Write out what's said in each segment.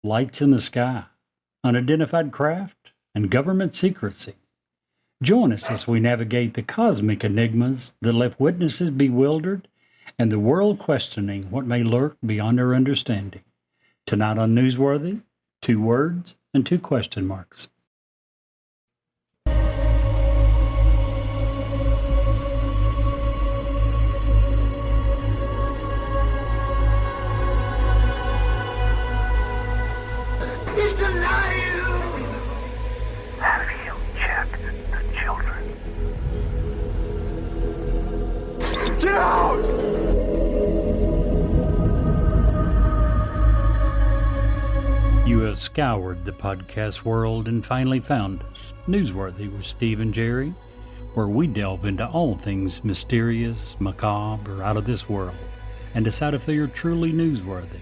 lights in the sky, unidentified craft, and government secrecy. Join us as we navigate the cosmic enigmas that left witnesses bewildered and the world questioning what may lurk beyond our understanding. Tonight on Newsworthy, 2 words and 2 question marks. He's alive! Have you checked the children? Get out! You have scoured the podcast world and finally found us, Newsworthy with Steve and Jerry, where we delve into all things mysterious, macabre, or out of this world, and decide if they are truly newsworthy.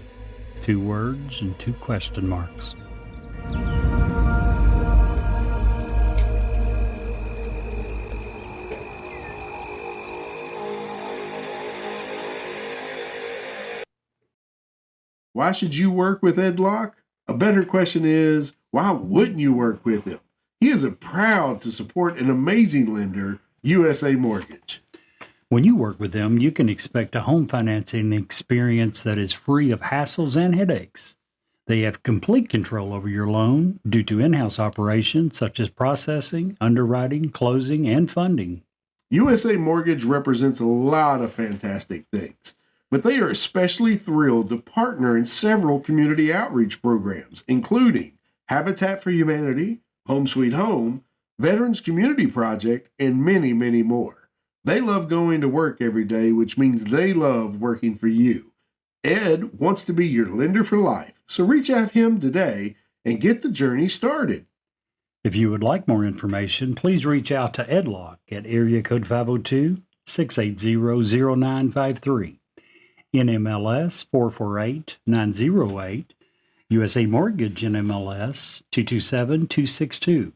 2 words and 2 question marks. Why should you work with Ed Locke? A better question is, why wouldn't you work with him? He is proud to support an amazing lender, USA Mortgage. When you work with them, you can expect a home financing experience that is free of hassles and headaches. They have complete control over your loan due to in-house operations such as processing, underwriting, closing, and funding. USA Mortgage represents a lot of fantastic things, but they are especially thrilled to partner in several community outreach programs, including Habitat for Humanity, Home Sweet Home, Veterans Community Project, and many, many more. They love going to work every day, which means they love working for you. Ed wants to be your lender for life, so reach out to him today and get the journey started. If you would like more information, please reach out to Ed Locke at area code 502-680-0953, NMLS 448908, USA Mortgage NMLS 227262.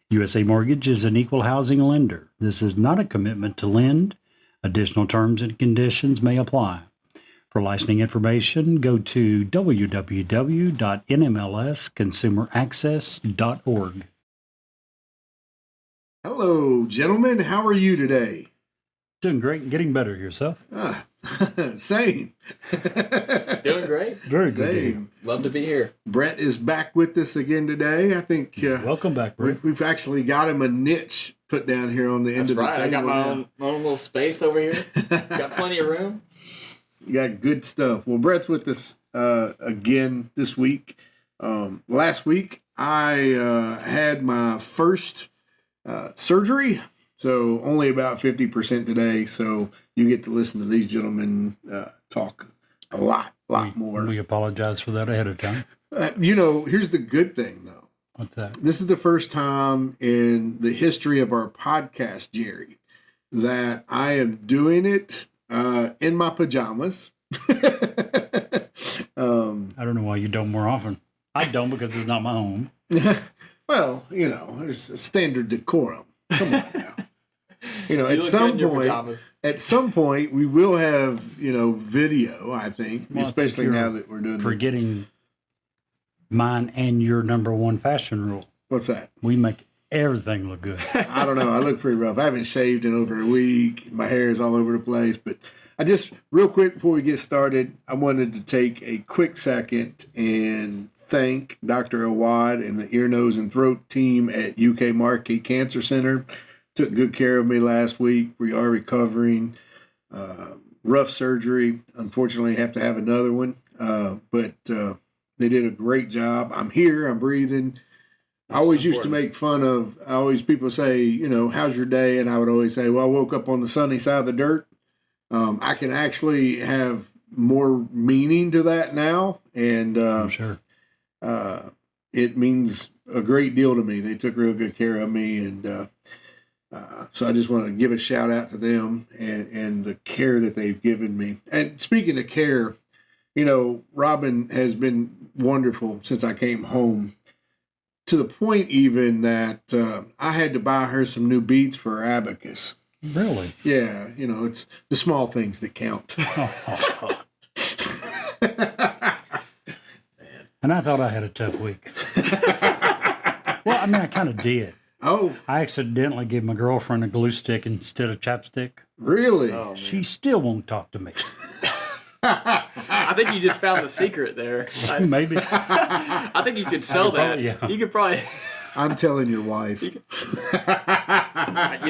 USA Mortgage is an equal housing lender. This is not a commitment to lend. Additional terms and conditions may apply. For licensing information, go to www.nmlsconsumeraccess.org. Hello, gentlemen. How are you today? Doing great and getting better yourself. Same. Doing great. Very good. Same. Love to be here. Brett is back with us again today. I think Welcome back, Brett. we've actually got him a niche put down here on the end That's of the right. table. I got my now. own little space over here. Got plenty of room. You got good stuff. Well, Brett's with us again this week. Last week, I had my first surgery, so only about 50% today. So you get to listen to these gentlemen talk a lot more. We apologize for that ahead of time. Here's the good thing, though. What's that? This is the first time in the history of our podcast, Jerry, that I am doing it in my pajamas. I don't know why you don't more often. I don't because it's not my home. Well, there's a standard decorum. Come on now. You at look good in your some point, we will have, video, I think, Well, especially I think now you're that we're doing forgetting mine and your number one fashion rule. What's that? We make everything look good. I don't know. I look pretty rough. I haven't shaved in over a week. My hair is all over the place. But I just, real quick before we get started, I wanted to take a quick second and thank Dr. Awad and the ear, nose, and throat team at UK Marquis Cancer Center. Took good care of me last week. We are recovering. Rough surgery. Unfortunately, have to have another one. But they did a great job. I'm here. I'm breathing. I always used to make fun of, people say, how's your day? And I would always say, well, I woke up on the sunny side of the dirt. I can actually have more meaning to that now. And I'm sure. It means a great deal to me. They took real good care of me. And so I just want to give a shout out to them and the care that they've given me. And speaking of care, Robin has been wonderful since I came home, to the point even that I had to buy her some new beads for her abacus. Really? Yeah, it's the small things that count. And I thought I had a tough week. Well, I mean, I kind of did. Oh, I accidentally gave my girlfriend a glue stick instead of chapstick. really? Oh, man. She still won't talk to me. I think you just found the secret there. Maybe. I think you could sell that. probably, yeah. You could probably. I'm telling your wife. You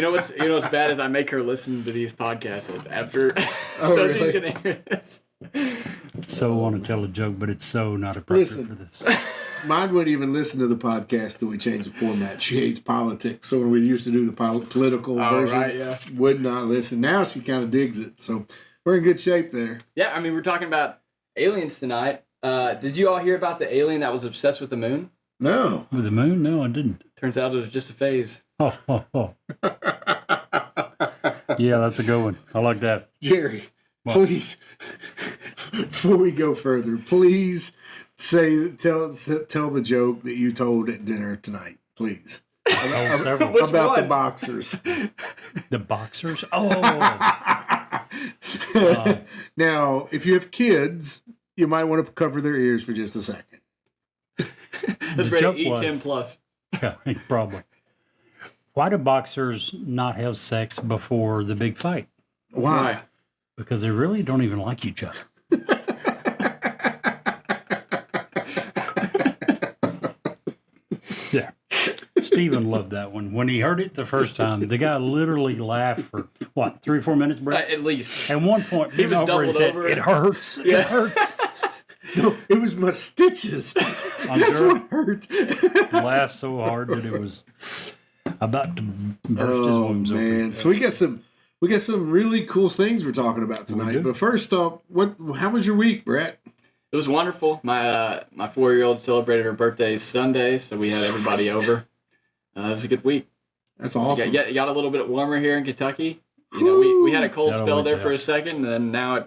know what's bad is I make her listen to these podcasts after. Oh, so really? she's gonna hear this. So want to tell a joke, but it's so not appropriate Listen. for this. Mine wouldn't even listen to the podcast till we changed the format. She hates politics. So when we used to do the political version, right, yeah. would not listen. Now she kind of digs it. So we're in good shape there. Yeah, I mean, we're talking about aliens tonight. Did you all hear about the alien that was obsessed with the moon? No. With the moon? No, I didn't. Turns out it was just a phase. Oh. Yeah, that's a good one. I like that. Jerry, What? please, before we go further, please tell the joke that you told at dinner tonight, please. Oh, several. Which About the one? boxers. The boxers? Oh. Now, if you have kids, you might want to cover their ears for just a second. That's The joke rated was- E10 plus. Yeah, probably. Why do boxers not have sex before the big fight? Why? Because they really don't even like each other. Yeah. Stephen loved that one. When he heard it the first time, the guy literally laughed for, what, 3 or 4 minutes, Brett? At least. At one point, He was bent over and doubled said, over. it hurts. Yeah. It hurts. No, it was my stitches. I'm That's sure. what hurt. Laughed so hard that it was about to burst his Oh wounds man! open. So we got some really cool things we're talking about We tonight. do. But first off, how was your week, Brett? It was wonderful. My 4-year-old celebrated her birthday Sunday, so we had everybody over. It was a good week. That's awesome. It got a little bit warmer here in Kentucky. You know, we had a cold That spell always there for a helps. second, and then now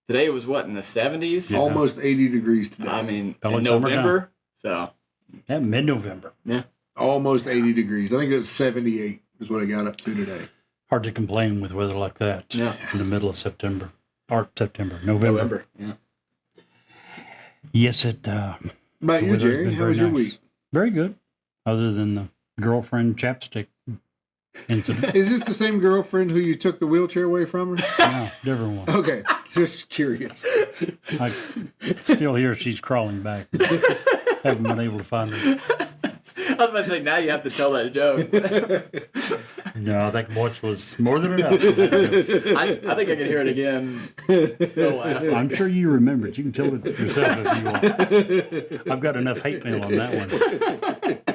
today it was what, in the 70s? Yeah. Almost 80 degrees today. I mean, Felt in like summertime. November. So, Yeah, mid-November. Almost 80 degrees. I think it was 78 is what I got up to today. Hard to complain with weather like that Yeah. in the middle of September. Or November. Yeah. Yes, it. About the you, weather's Jerry? been How very was your nice. week? Very good. Other than the girlfriend chapstick incident. Is this the same girlfriend who you took the wheelchair away from her? No, different one. Okay, just curious. I still hear she's crawling back. Haven't been able to find her. I was about to say, now you have to tell that joke. No, that watch was more than enough. For that joke. I think I can hear it again. Still laughing. I'm sure you remember it. You can tell it yourself if you want. I've got enough hate mail on that one.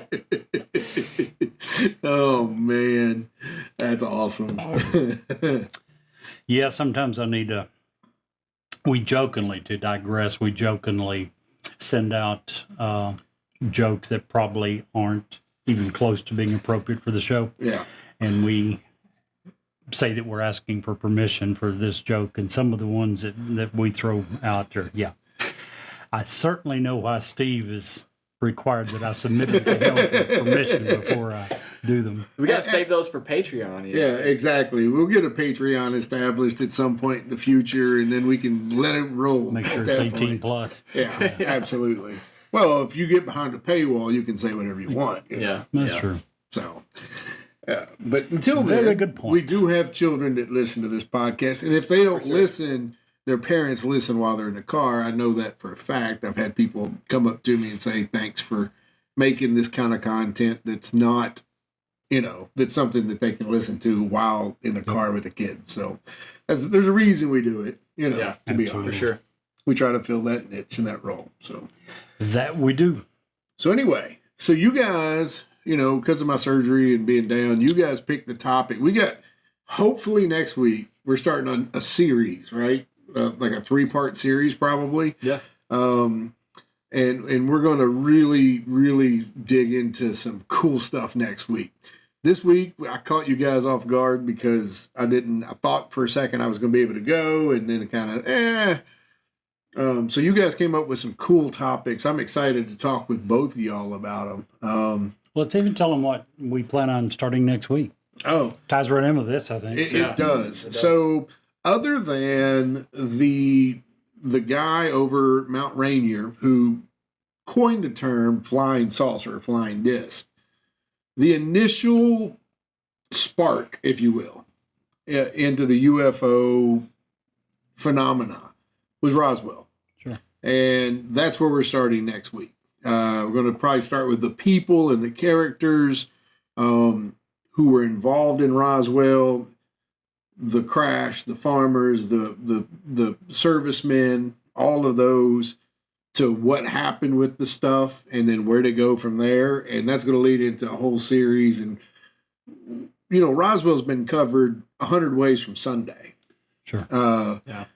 Oh man, that's awesome. Yeah, sometimes I need to. We jokingly, to digress, we jokingly send out jokes that probably aren't even close to being appropriate for the show. Yeah. And we say that we're asking for permission for this joke, and some of the ones that we throw out there, yeah. I certainly know why Steve is required that I submit it to him for permission before I do them. We got to save those for Patreon. Yeah, exactly. We'll get a Patreon established at some point in the future, and then we can let it roll. Make sure at it's that 18 point. plus. Yeah, absolutely. Well, if you get behind a paywall, you can say whatever you want. you know. Yeah. That's yeah. true. So, but until then, Very good point. we do have children that listen to this podcast, and if they don't listen, their parents listen while they're in the car. I know that for a fact. I've had people come up to me and say, "Thanks for making this kind of content that's not, that's something that they can listen to while in the car with the kids." So, there's a reason we do it. Yeah, to be absolutely. honest, For sure. we try to fill that niche and that role. So. That we do. So anyway, so you guys, because of my surgery and being down, you guys picked the topic. We got, hopefully next week, we're starting on a series, right? Like a 3-part series probably. Yeah. And we're going to really, really dig into some cool stuff next week. This week, I caught you guys off guard because I thought for a second I was going to be able to go, and then it kind of, so you guys came up with some cool topics. I'm excited to talk with both of y'all about them. Let's even tell them what we plan on starting next week. Oh, Ties right in with this, I think. it, Yeah. it does. It does. So other than the guy over Mount Rainier who coined the term flying saucer, or flying disc. The initial spark, if you will, into the UFO phenomena was Roswell. Sure. And that's where we're starting next week. We're going to probably start with the people and the characters who were involved in Roswell, the crash, the farmers, the servicemen, all of those, to what happened with the stuff, and then where to go from there. And that's going to lead into a whole series. And, you know, Roswell's been covered 100 ways from Sunday. Sure. Yeah.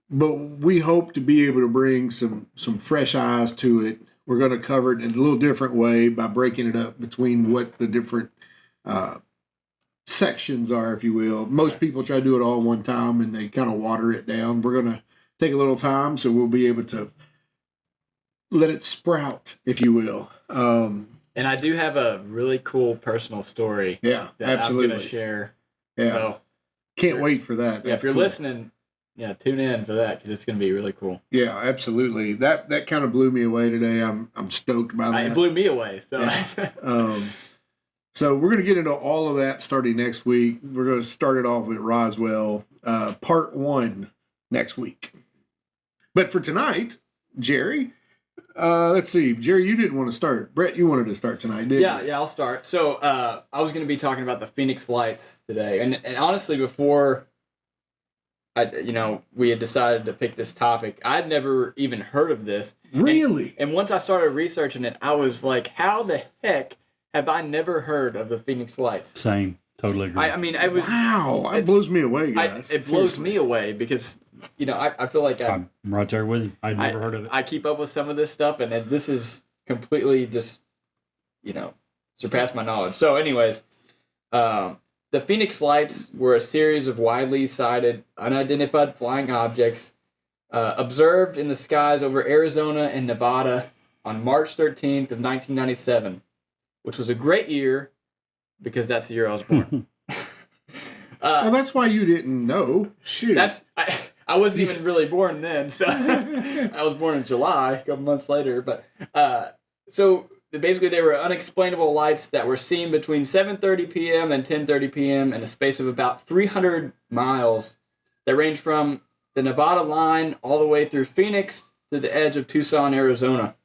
But we hope to be able to bring some fresh eyes to it. We're going to cover it in a little different way by breaking it up between what the different sections are, if you will. Most people try to do it all one time and they kind of water it down. We're going to take a little time, so we'll be able to let it sprout, if you will. And I do have a really cool personal story. Yeah, that absolutely. I'm going to share. Yeah, So, can't wait for that. yeah, if you're cool. listening, tune in for that because it's going to be really cool. Yeah, absolutely. That kind of blew me away today. I'm stoked by that. It blew me away. So, Yeah. So we're going to get into all of that starting next week. We're going to start it off with Roswell, part 1 next week. But for tonight, Jerry, let's see. Jerry, you didn't want to start. Brett, you wanted to start tonight, didn't you? yeah, I'll start. So I was going to be talking about the Phoenix Lights today, and honestly, before we had decided to pick this topic, I'd never even heard of this. Really? And once I started researching it, I was like, how the heck have I never heard of the Phoenix Lights? Same. Totally agree. I mean, it was Wow, that blows me away, guys. it blows me away because I feel like I'm right there with you. I'd never heard of it. I keep up with some of this stuff, and this is completely just surpassed my knowledge. So, anyways, the Phoenix Lights were a series of widely sighted, unidentified flying objects observed in the skies over Arizona and Nevada on March 13th of 1997, which was a great year because that's the year I was born. Well, that's why you didn't know. Shoot. I wasn't even really born then, so I was born in July, a couple months later. But so basically, they were unexplainable lights that were seen between 7:30 p.m. and 10:30 p.m. in a space of about 300 miles that ranged from the Nevada line all the way through Phoenix to the edge of Tucson, Arizona.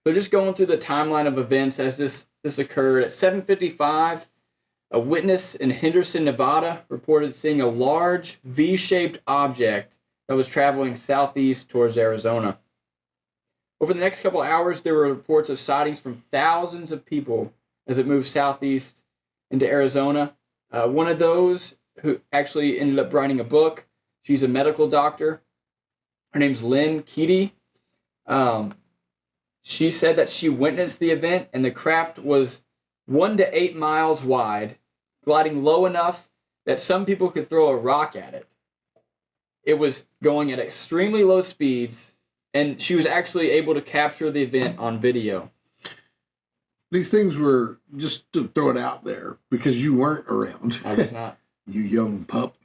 So just going through the timeline of events as this occurred, at 7:55, a witness in Henderson, Nevada, reported seeing a large V-shaped object that was traveling southeast towards Arizona. Over the next couple hours, there were reports of sightings from thousands of people as it moved southeast into Arizona. One of those who actually ended up writing a book, she's a medical doctor. Her name's Lynn Keaty. She said that she witnessed the event, and the craft was 1 to 8 miles wide, gliding low enough that some people could throw a rock at it. It was going at extremely low speeds, and she was actually able to capture the event on video. These things were, just to throw it out there, because you weren't around. I was not. You young pup.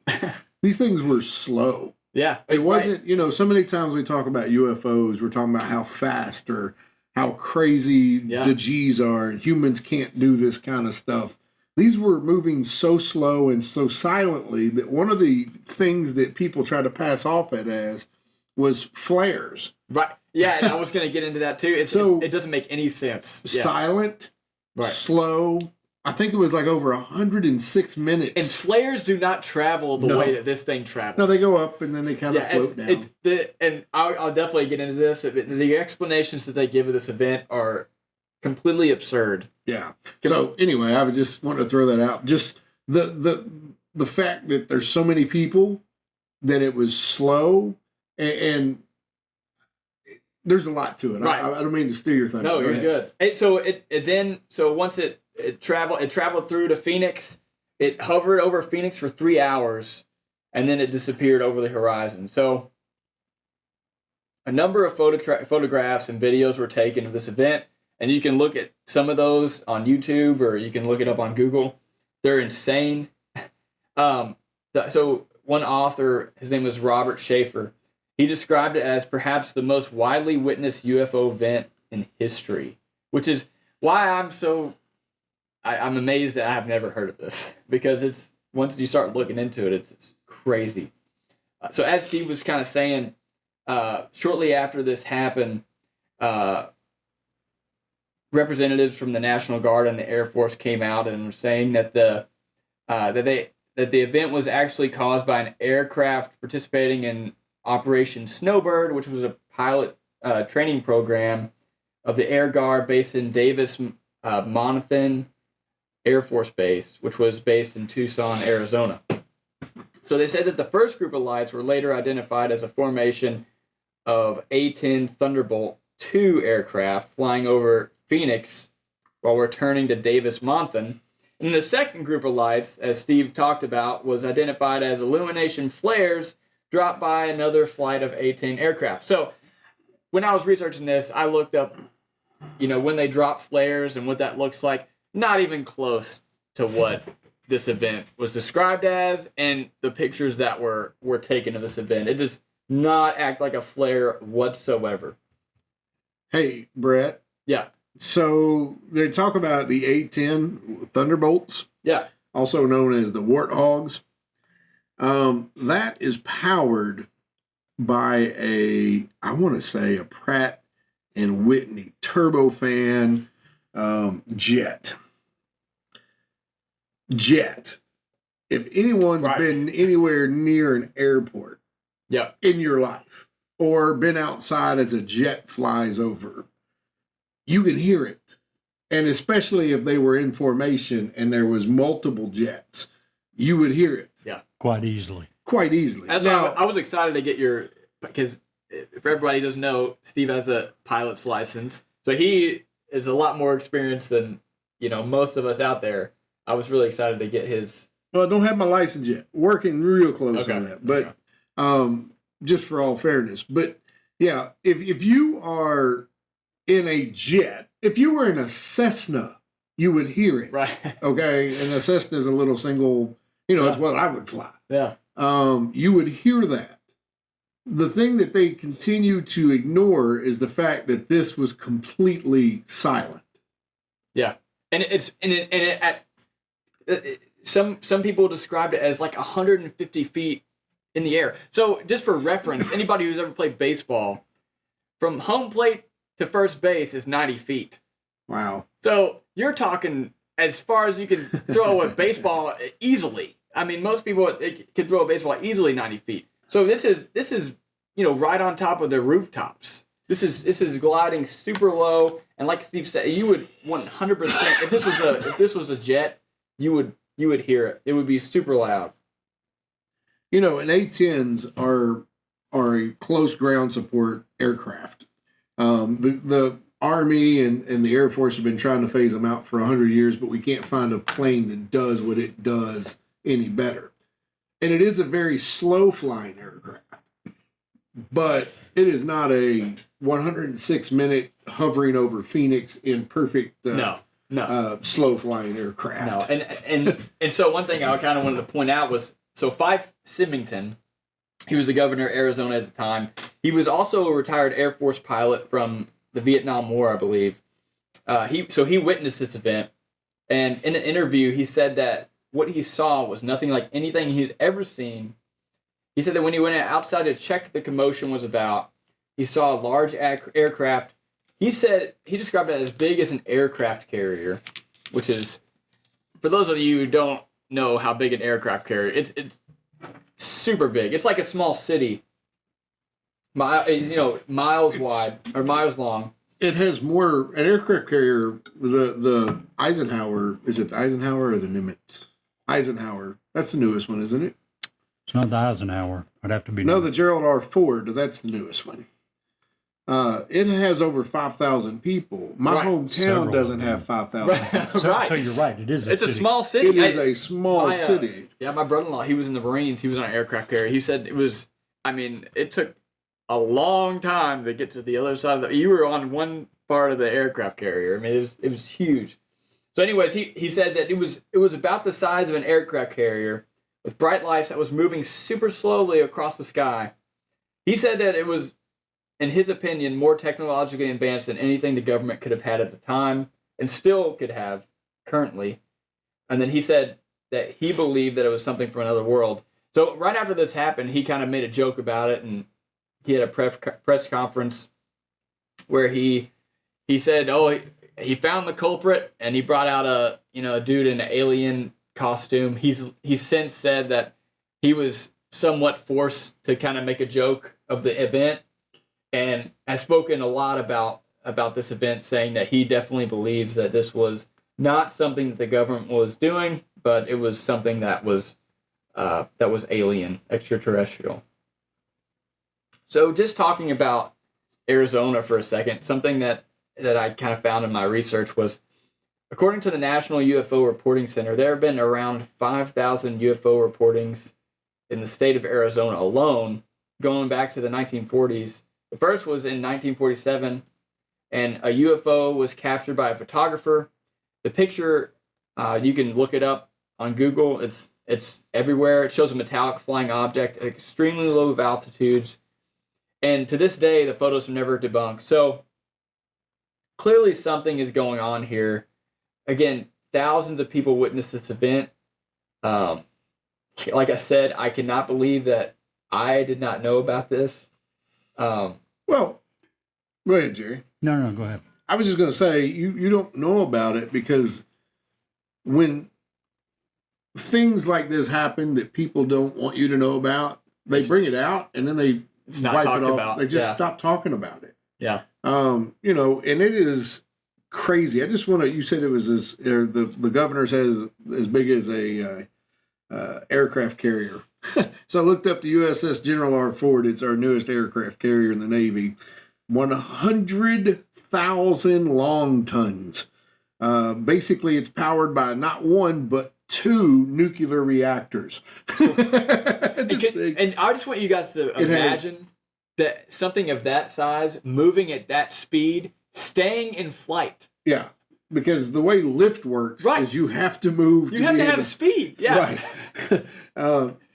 These things were slow. Yeah. It wasn't, so many times we talk about UFOs, we're talking about how fast or how crazy the G's are, and humans can't do this kind of stuff. These were moving so slow and so silently that one of the things that people try to pass off it as was flares. Right. Yeah, and I was going to get into that too. It doesn't make any sense. Yeah. Silent, right. Slow. I think it was like over 106 minutes. And flares do not travel the way that this thing travels. No, they go up and then they kind of float down. And I'll definitely get into this. The explanations that they give of this event are completely absurd. Yeah. So anyway, I would just want to throw that out. Just the fact that there's so many people, that it was slow, and there's a lot to it. Right. I don't mean to steal your thunder. No, you're good. So once it traveled through to Phoenix. It hovered over Phoenix for 3 hours, and then it disappeared over the horizon. So a number of photographs and videos were taken of this event, and you can look at some of those on YouTube, or you can look it up on Google. They're insane. So one author, his name was Robert Schaefer, He described it as perhaps the most widely witnessed UFO event in history, which is why I'm amazed that I have never heard of this, because it's once you start looking into it, it's crazy. So as Steve was kind of saying, shortly after this happened, representatives from the National Guard and the Air Force came out and were saying that the event was actually caused by an aircraft participating in Operation Snowbird, which was a pilot training program of the Air Guard based in Davis Monthan Air Force Base, which was based in Tucson, Arizona. So they said that the first group of lights were later identified as a formation of A-10 Thunderbolt II aircraft flying over Phoenix while returning to Davis Monthan. And the second group of lights, as Steve talked about, was identified as illumination flares dropped by another flight of A-10 aircraft. So when I was researching this, I looked up, when they drop flares and what that looks like. Not even close to what this event was described as, and the pictures that were taken of this event. It does not act like a flare whatsoever. Hey, Brett. Yeah. So they talk about the A-10 Thunderbolts. Yeah. Also known as the Warthogs. That is powered by a Pratt and Whitney turbofan jet. If anyone's been anywhere near an airport in your life or been outside as a jet flies over, you can hear it. And especially if they were in formation and there was multiple jets, you would hear it. Yeah. Quite easily. I was excited to get because if everybody doesn't know, Steve has a pilot's license. So he is a lot more experienced than, most of us out there. I was really excited to get his. Well, I don't have my license yet. Working real close on that. But just for all fairness. But yeah, if you are in a jet, if you were in a Cessna, you would hear it. Right. Okay. And a Cessna is a little single, it's what I would fly. Yeah. You would hear that. The thing that they continue to ignore is the fact that this was completely silent. Yeah. Some people described it as like 150 feet in the air. So just for reference, anybody who's ever played baseball, from home plate to first base is 90 feet. Wow. So you're talking as far as you can throw a baseball easily. I mean, most people can throw a baseball easily 90 feet. So this is right on top of the rooftops. This is gliding super low, and like Steve said, you would 100% if this was a jet, you would hear it. It would be super loud. And A-10s are a close ground support aircraft. The Army and the Air Force have been trying to phase them out for 100 years, but we can't find a plane that does what it does any better. And it is a very slow flying aircraft, but it is not a 106-minute hovering over Phoenix in perfect slow flying aircraft. No, and so one thing I kind of wanted to point out was, so Fife Symington, he was the governor of Arizona at the time. He was also a retired Air Force pilot from the Vietnam War, I believe. He witnessed this event, and in an interview, he said that what he saw was nothing like anything he had ever seen. He said that when he went outside to check what the commotion was about, he saw a large aircraft. He said he described it as big as an aircraft carrier, which is, for those of you who don't know how big an aircraft carrier, it's super big. It's like a small city, miles wide or miles long. It has more, an aircraft carrier, the Eisenhower, is it the Eisenhower or the Nimitz? Eisenhower. That's the newest one, isn't it? It's not the Eisenhower. I'd have to be. No, the Gerald R. Ford. That's the newest one. It has over 5,000 people. My hometown Several doesn't have 5,000. So you're right. It is. It's a small city. It is a small city. Yeah, my brother-in-law, he was in the Marines. He was on an aircraft carrier. He said it took a long time to get to the other side of you were on one part of the aircraft carrier. I mean, it was huge. So anyways, he said that it was about the size of an aircraft carrier with bright lights that was moving super slowly across the sky. He said that it was, in his opinion, more technologically advanced than anything the government could have had at the time and still could have currently. And then he said that he believed that it was something from another world. So right after this happened, he kind of made a joke about it, and he had a press conference where he said, "Oh, he found the culprit, and he brought out a dude in an alien costume." He's since said that he was somewhat forced to kind of make a joke of the event, and has spoken a lot about this event, saying that he definitely believes that this was not something that the government was doing, but it was something that was alien, extraterrestrial. So just talking about Arizona for a second, something that I kind of found in my research was, according to the National UFO Reporting Center, there have been around 5,000 UFO reportings in the state of Arizona alone, going back to the 1940s. The first was in 1947, and a UFO was captured by a photographer. The picture, you can look it up on Google. It's everywhere. It shows a metallic flying object at extremely low altitudes. And to this day, the photos are never debunked. So clearly something is going on here. Again, thousands of people witnessed this event. Like I said, I cannot believe that I did not know about this. Well, go ahead, Jerry. No, go ahead. I was just going to say, you don't know about it because when things like this happen that people don't want you to know about, they bring it out and then they It's not wipe talked it off. about. They just stop talking about it. Yeah. And it is crazy. I just want to. You said it was the governor says as big as a aircraft carrier. So I looked up the USS General R. Ford. It's our newest aircraft carrier in the Navy. 100,000 long tons. Basically, it's powered by not one but two nuclear reactors. And I just want you guys to imagine that something of that size, moving at that speed, staying in flight. Yeah, because the way lift works is you have to move. You have to have speed. Yeah. Right.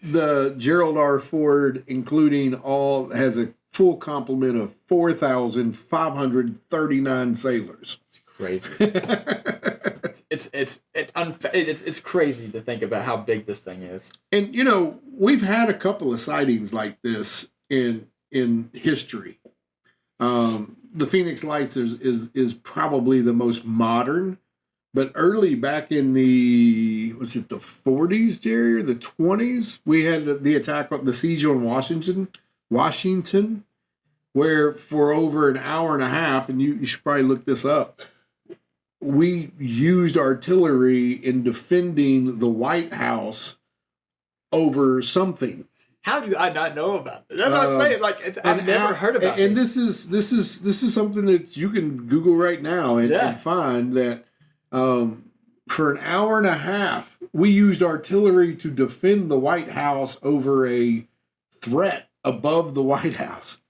The Gerald R. Ford, including all, has a full complement of 4,539 sailors. Crazy. It's crazy to think about how big this thing is. And we've had a couple of sightings like this in history. The Phoenix Lights is probably the most modern, but early back in the 40s, Jerry, or the 20s, we had the attack, the siege on Washington, where for over an hour and a half, and you should probably look this up, we used artillery in defending the White House over something. How do I not know about this? That's what I'm saying. Like, I've never heard about it. And this is something that you can Google right now and find that for an hour and a half, we used artillery to defend the White House over a threat above the White House.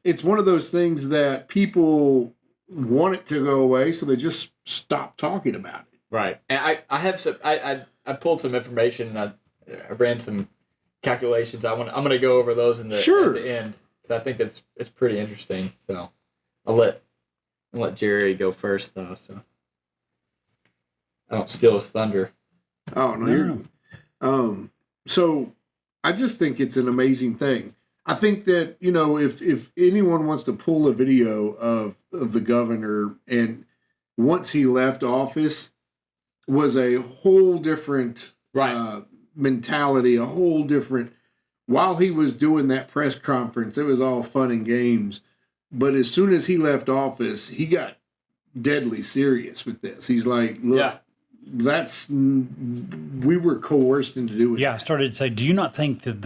It's one of those things that people want it to go away, so they just stop talking about it. Right. And I have some. I pulled some information and I ran some calculations. I'm gonna go over those at the end. I think it's pretty interesting. So I'll let Jerry go first though, so I don't steal his thunder. Oh no, you're. So I just think it's an amazing thing. I think that if anyone wants to pull a video of the governor, and once he left office, was a whole different mentality, a whole different. While he was doing that press conference, it was all fun and games, but as soon as he left office, he got deadly serious with this. He's like, look, we were coerced into doing that. I started to say, do you not think that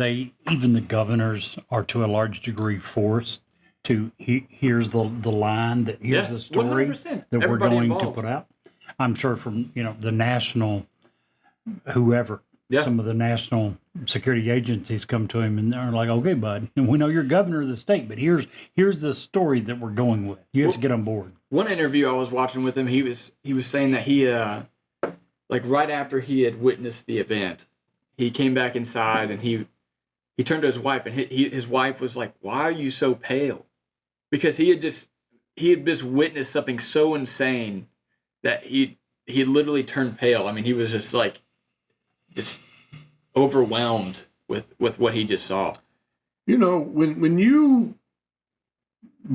even the governors are to a large degree forced to, here's the line, that here's the story 100%. that Everybody we're going involved to put out? I'm sure from, the national, whoever, some of the national security agencies come to him and they're like, okay, bud, and we know you're governor of the state, but here's the story that we're going with. You have to get on board. One interview I was watching with him, he was saying that he, like right after he had witnessed the event, he came back inside and he he turned to his wife, and his wife was like, "Why are you so pale?" Because he had just witnessed something so insane that he literally turned pale. I mean, he was just overwhelmed with what he just saw. You know, when you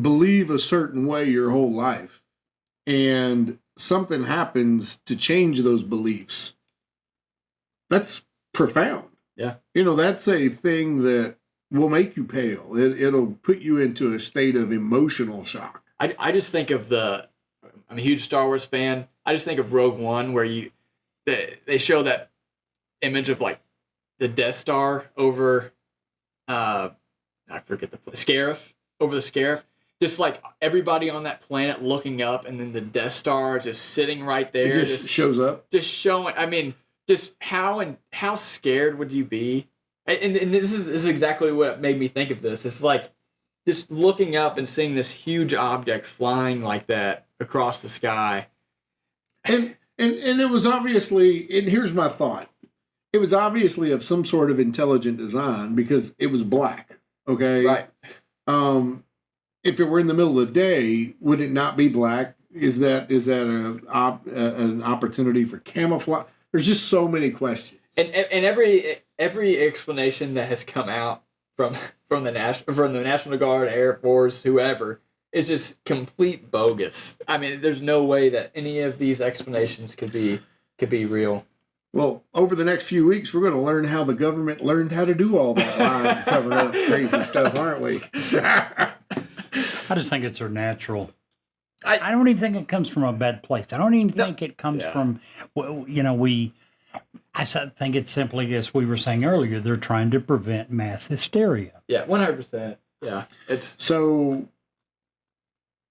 believe a certain way your whole life and something happens to change those beliefs, that's profound. Yeah. You know, that's a thing that will make you pale. It'll put you into a state of emotional shock. I just think of I'm a huge Star Wars fan. I just think of Rogue One, where they show that image of like the Death Star over, I forget the place, Scarif, over the Scarif. Just like everybody on that planet looking up, and then the Death Star just sitting right there. It just shows up. Just showing. I mean, just how scared would you be? And this is exactly what made me think of this. It's like just looking up and seeing this huge object flying like that across the sky. And it was obviously, and here's my thought. It was obviously of some sort of intelligent design because it was black. Okay. Right. If it were in the middle of the day, would it not be black? Is that an opportunity for camouflage? There's just so many questions. And every explanation that has come out from the National Guard, Air Force, whoever, is just complete bogus. I mean, there's no way that any of these explanations could be real. Well, over the next few weeks, we're going to learn how the government learned how to do all that lying, covering up crazy stuff, aren't we? I just think it's their natural. I don't even think it comes from a bad place. I don't even think it comes from, I think it's simply, as we were saying earlier, they're trying to prevent mass hysteria. Yeah, 100%. Yeah. So,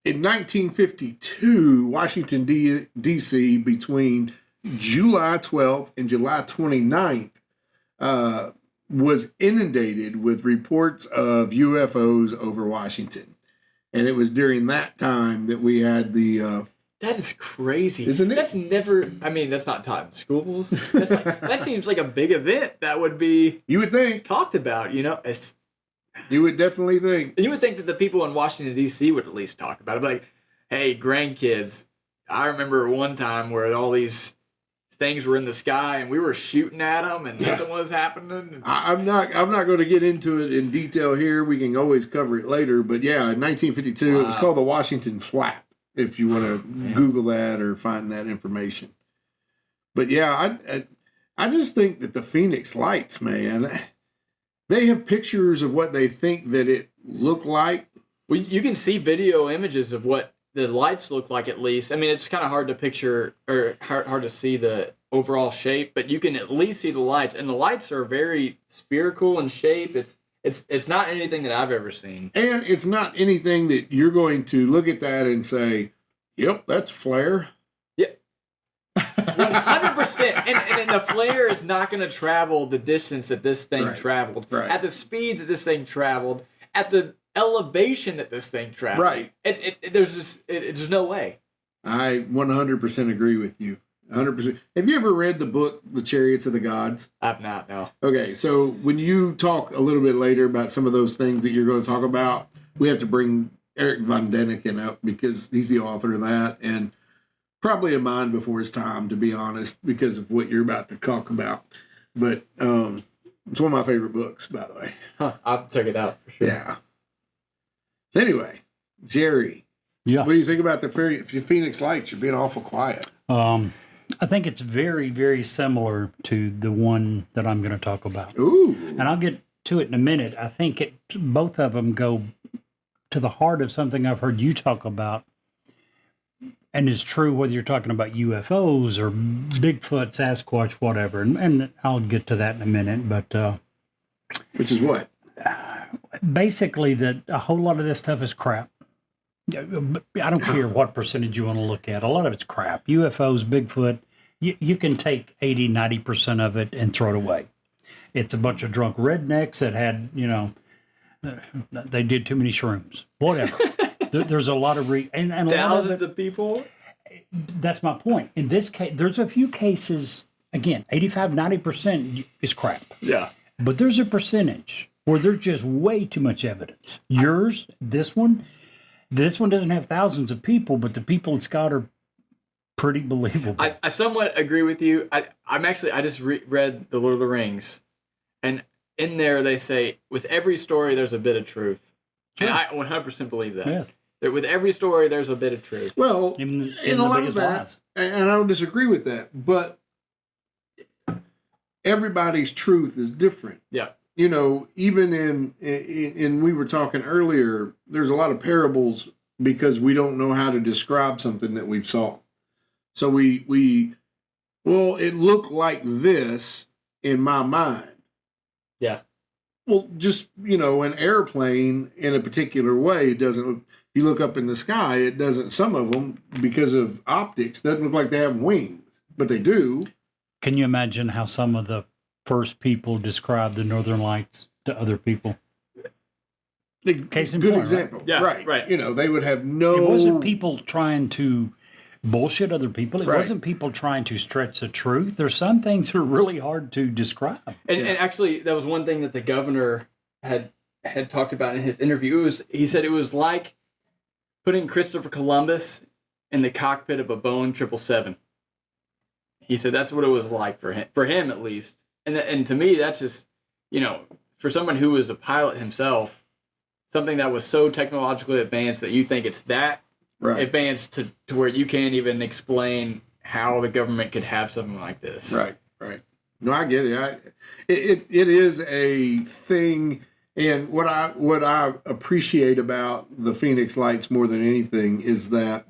in 1952, Washington, D.C., between July 12th and July 29th, was inundated with reports of UFOs over Washington. And it was during that time that we had the... that is crazy. Isn't it? That's never... I mean, that's not taught in schools. That seems like a big event that would be... You would think. Talked about, you know? You would definitely think. You would think that the people in Washington, D.C. would at least talk about it. Like, hey, grandkids, I remember one time where all these things were in the sky and we were shooting at them and nothing was happening. I'm not going to get into it in detail here. We can always cover it later. But yeah, in 1952, It was called the Washington Flap, if you want to Google that or find that information. But yeah, I just think that the Phoenix Lights, man, they have pictures of what they think that it looked like. Well, you can see video images of what the lights look like, at least. I mean, it's kind of hard to picture or hard to see the overall shape, but you can at least see the lights, and the lights are very spherical in shape. It's not anything that I've ever seen, and it's not anything that you're going to look at that and say, "Yep, that's flare." Yeah, 100%. And the flare is not going to travel the distance that this thing traveled, at the speed that this thing traveled, at the elevation that this thing traveled. Right. There's no way. I 100% agree with you. 100%. Have you ever read the book, The Chariots of the Gods? I've not, no. Okay, so when you talk a little bit later about some of those things that you're going to talk about, we have to bring Eric Von Däniken up because he's the author of that, and probably a mind before his time, to be honest, because of what you're about to talk about. But it's one of my favorite books, by the way. Huh, I'll have to check it out for sure. Yeah. So anyway, Jerry, Yes. what do you think about the Phoenix Lights? You're being awful quiet. I think it's very, very similar to the one that I'm going to talk about. Ooh. And I'll get to it in a minute. I think both of them go to the heart of something I've heard you talk about. And it's true whether you're talking about UFOs or Bigfoot, Sasquatch, whatever. And I'll get to that in a minute. But Which is what? Basically, a whole lot of this stuff is crap. I don't care what percentage you want to look at. A lot of it's crap. UFOs, Bigfoot, you can take 80, 90% of it and throw it away. It's a bunch of drunk rednecks that had, they did too many shrooms. Whatever. There's a lot of and thousands of people. That's my point. In this case, there's a few cases, again, 85, 90% is crap. Yeah. But there's a percentage where there's just way too much evidence. Yours, this one doesn't have thousands of people, but the people it's got are pretty believable. I somewhat agree with you. I just read The Lord of the Rings, and in there they say with every story there's a bit of truth, and I 100% believe that. Yes. That with every story there's a bit of truth. Well, In a the lot of biggest that, lies. and I don't disagree with that, but everybody's truth is different. Yeah. You know, even in we were talking earlier, there's a lot of parables because we don't know how to describe something that we've saw. So well, it looked like this in my mind. Yeah. Well, just, an airplane in a particular way doesn't look, if you look up in the sky, it doesn't, some of them, because of optics, doesn't look like they have wings, but they do. Can you imagine how some of the first people described the Northern Lights to other people? Case in Good point, example. right? Yeah, right. They would have no... It wasn't people trying to bullshit other people. It Right. wasn't people trying to stretch the truth. There's some things that are really hard to describe. And actually, that was one thing that the governor had talked about in his interview. He said it was like putting Christopher Columbus in the cockpit of a Boeing 777. He said that's what it was like for him at least. And to me, that's just, for someone who was a pilot himself, something that was so technologically advanced that you think it's that advanced to where you can't even explain how the government could have something like this. Right. No, I get it. It is a thing, and what I appreciate about the Phoenix Lights more than anything is that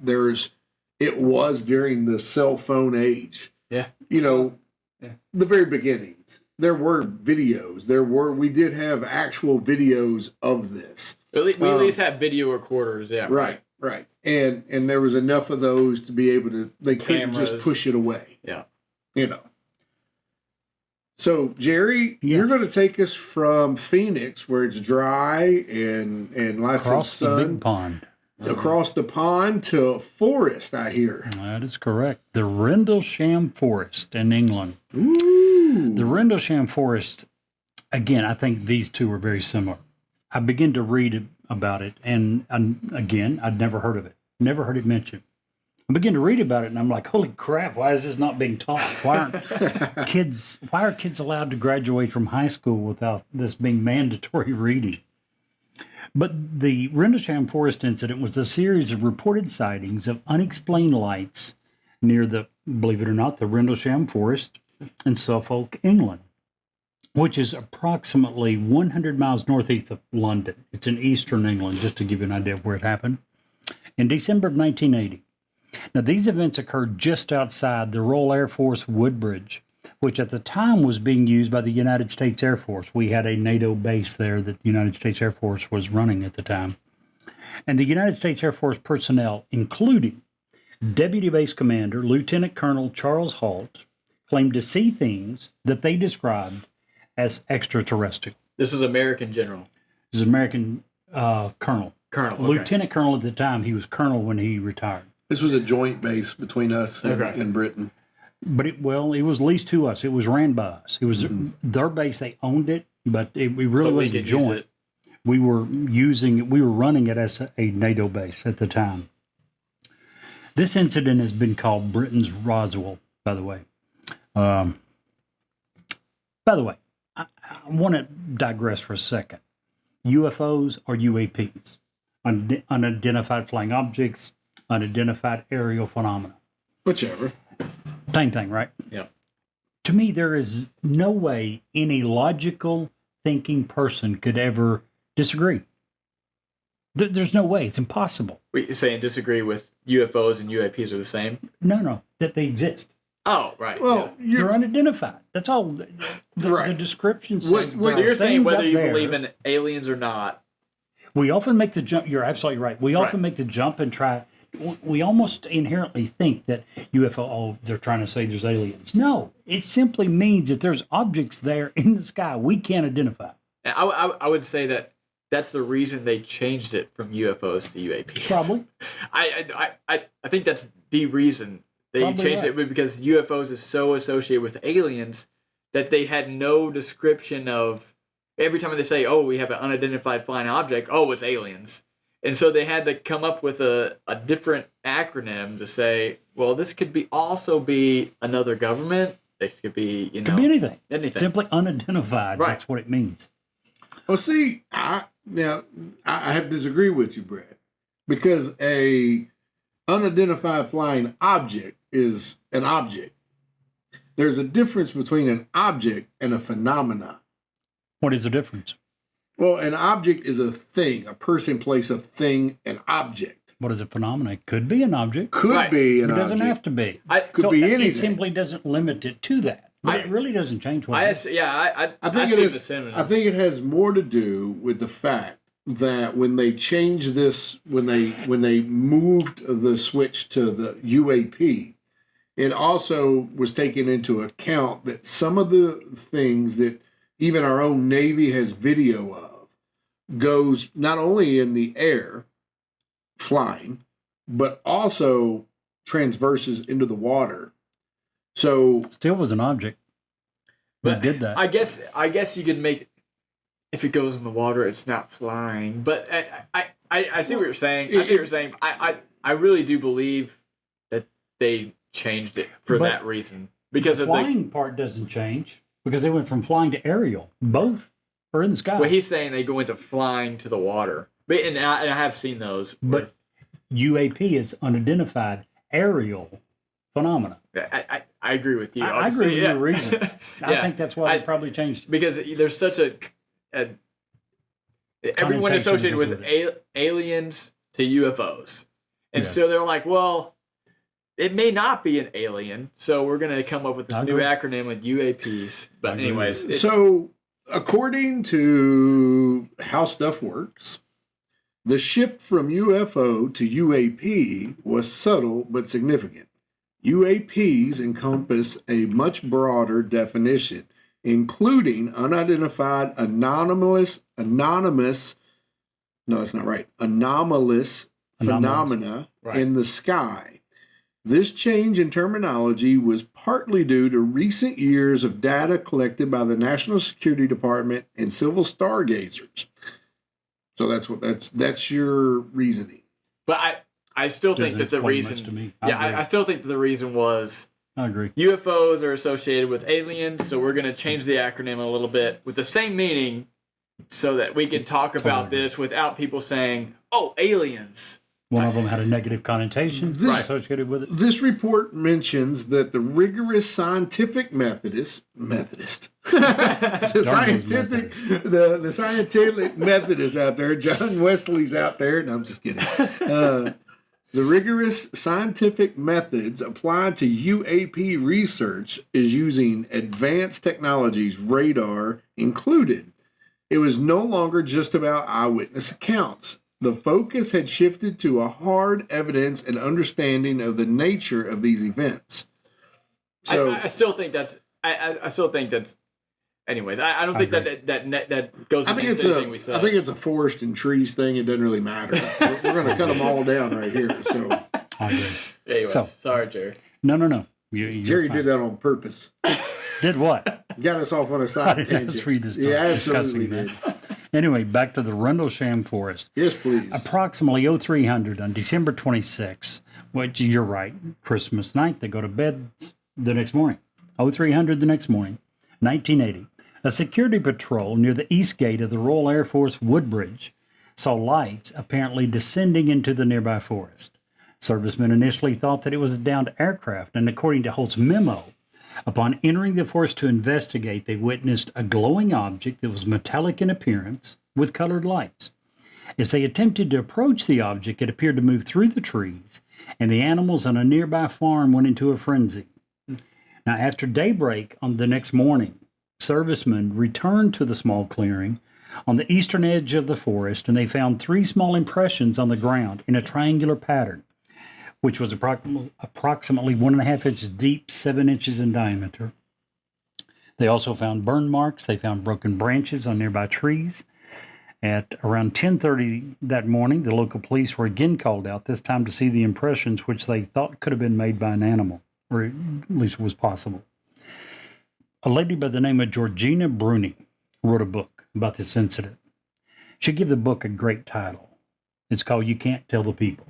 it was during the cell phone age. Yeah. The very beginnings. There were videos. We did have actual videos of this. We at least have video recorders. Yeah. Right. And there was enough of those to be able to, they couldn't Cameras. just push it away. Yeah. So, Jerry, you're going to take us from Phoenix, where it's dry and lots Across of the sun, big pond. across the pond to forest, I hear. That is correct. The Rendlesham Forest in England. Ooh. The Rendlesham Forest, again, I think these two are very similar. I began to read about it, and again, I'd never heard of it, never heard it mentioned. I began to read about it, and I'm like, holy crap, why is this not being taught? Why are kids allowed to graduate from high school without this being mandatory reading? But the Rendlesham Forest incident was a series of reported sightings of unexplained lights near believe it or not, the Rendlesham Forest in Suffolk, England, which is approximately 100 miles northeast of London. It's in eastern England, just to give you an idea of where it happened. In December of 1980. Now, these events occurred just outside the Royal Air Force Woodbridge, which at the time was being used by the United States Air Force. We had a NATO base there that the United States Air Force was running at the time. And the United States Air Force personnel, including Deputy Base Commander Lieutenant Colonel Charles Halt, claimed to see things that they described as extraterrestrial. This is American general. This is American colonel. Colonel. Okay. Lieutenant colonel at the time. He was colonel when he retired. This was a joint base between us and Britain. But it was leased to us. It was ran by us. It was their base. They owned it, but we really wasn't joint. We were running it as a NATO base at the time. This incident has been called Britain's Roswell, by the way. I want to digress for a second. UFOs or UAPs, unidentified flying objects, unidentified aerial phenomena. Whichever. Same thing, right? Yeah. To me, there is no way any logical thinking person could ever disagree. There's no way. It's impossible. Wait, you're saying disagree with UFOs and UAPs are the same? No, that they exist. Oh, right. Well, They're unidentified. That's all. The description says. What- So you're saying things whether up you there. believe in aliens or not. We often make the jump. You're absolutely right. We often make the jump and try. We almost inherently think that UFO, they're trying to say there's aliens. No, it simply means that there's objects there in the sky we can't identify. And I would say that that's the reason they changed it from UFOs to UAPs. Probably. I think that's the reason they Probably changed right. it, because UFOs is so associated with aliens that they had no description of every time they say, "Oh, we have an unidentified flying object," oh, it's aliens. And so they had to come up with a different acronym to say, well, this could also be another government. This could be, Could be anything. Anything. Simply unidentified. Right. That's what it means. Well, see, I have to disagree with you, Brad, because a unidentified flying object is an object. There's a difference between an object and a phenomenon. What is the difference? Well, an object is a thing, a person, place, a thing, an object. What is a phenomenon? It could be an object. Could Right. be an It doesn't object. have to be. Could be It anything. simply doesn't limit it to that. But it really doesn't change what it is. I think see it the is. synonyms. I think it has more to do with the fact that when they changed this, when they moved the switch to the UAP, it also was taken into account that some of the things that even our own Navy has video of goes not only in the air, flying, but also transverses into the water. So Still was an object. But did that. I guess you could make, if it goes in the water, it's not flying. But I see what you're saying. I see what you're saying. I really do believe that they changed it for But that reason. Because the of flying part doesn't change because they went from flying to aerial. Both are in the sky. well, he's saying they go into flying to the water. But and I have seen those. But UAP is unidentified aerial phenomena. I agree with you. I agree with Yeah. your reason. I Yeah. think that's why they probably changed it. Because there's such a everyone Connotation associated goes with with aliens to UFOs, and Yes. so they're like, well, it may not be an alien, so we're going to come up with this I new agree. acronym with UAPs. But agree. anyways, So, according to how stuff works, the shift from UFO to UAP was subtle but significant. UAPs encompass a much broader definition, including unidentified anomalous phenomena Right. in the sky. This change in terminology was partly due to recent years of data collected by the National Security Department and civil stargazers. So that's your reasoning. but I still think Doesn't that the explain reason, much to me. I still think that the reason was I agree. UFOs are associated with aliens, so we're going to change the acronym a little bit with the same meaning, so that we can talk about Totally. this without people saying, "Oh, aliens." One of them had a negative connotation This- associated with it. This report mentions that the rigorous scientific the scientific Methodists out there, John Wesley's out there, no, I'm just kidding. The rigorous scientific methods applied to UAP research is using advanced technologies, radar included. It was no longer just about eyewitness accounts. The focus had shifted to a hard evidence and understanding of the nature of these events. So, I still think that's. I still think that's. Anyways, I don't think that goes I think against it's anything we said. I think it's a forest and trees thing. It doesn't really matter. We're going to cut them all down right here. So I agree. Anyways, So- sorry, Jerry. No. You're Jerry fine. did that on purpose. Did what? Got us off on a I side didn't tangent. ask for you to start Yeah, discussing absolutely that. did. Anyway, back to the Rendlesham Forest. Yes, please. Approximately 0300 on December 26, which you're right, Christmas night, they go to bed the next morning. 0300 the next morning, 1980. A security patrol near the east gate of the Royal Air Force Woodbridge saw lights apparently descending into the nearby forest. Servicemen initially thought that it was a downed aircraft, and according to Holt's memo, upon entering the forest to investigate, they witnessed a glowing object that was metallic in appearance with colored lights. As they attempted to approach the object, it appeared to move through the trees, and the animals on a nearby farm went into a frenzy. Now, after daybreak on the next morning, servicemen returned to the small clearing on the eastern edge of the forest, and they found 3 small impressions on the ground in a triangular pattern, which was approximately 1.5 inches deep, 7 inches in diameter. They also found burn marks. They found broken branches on nearby trees. At around 10:30 that morning, the local police were again called out, this time to see the impressions which they thought could have been made by an animal, or at least was possible. A lady by the name of Georgina Bruni wrote a book, about this incident. She gave the book a great title. It's called You Can't Tell the People.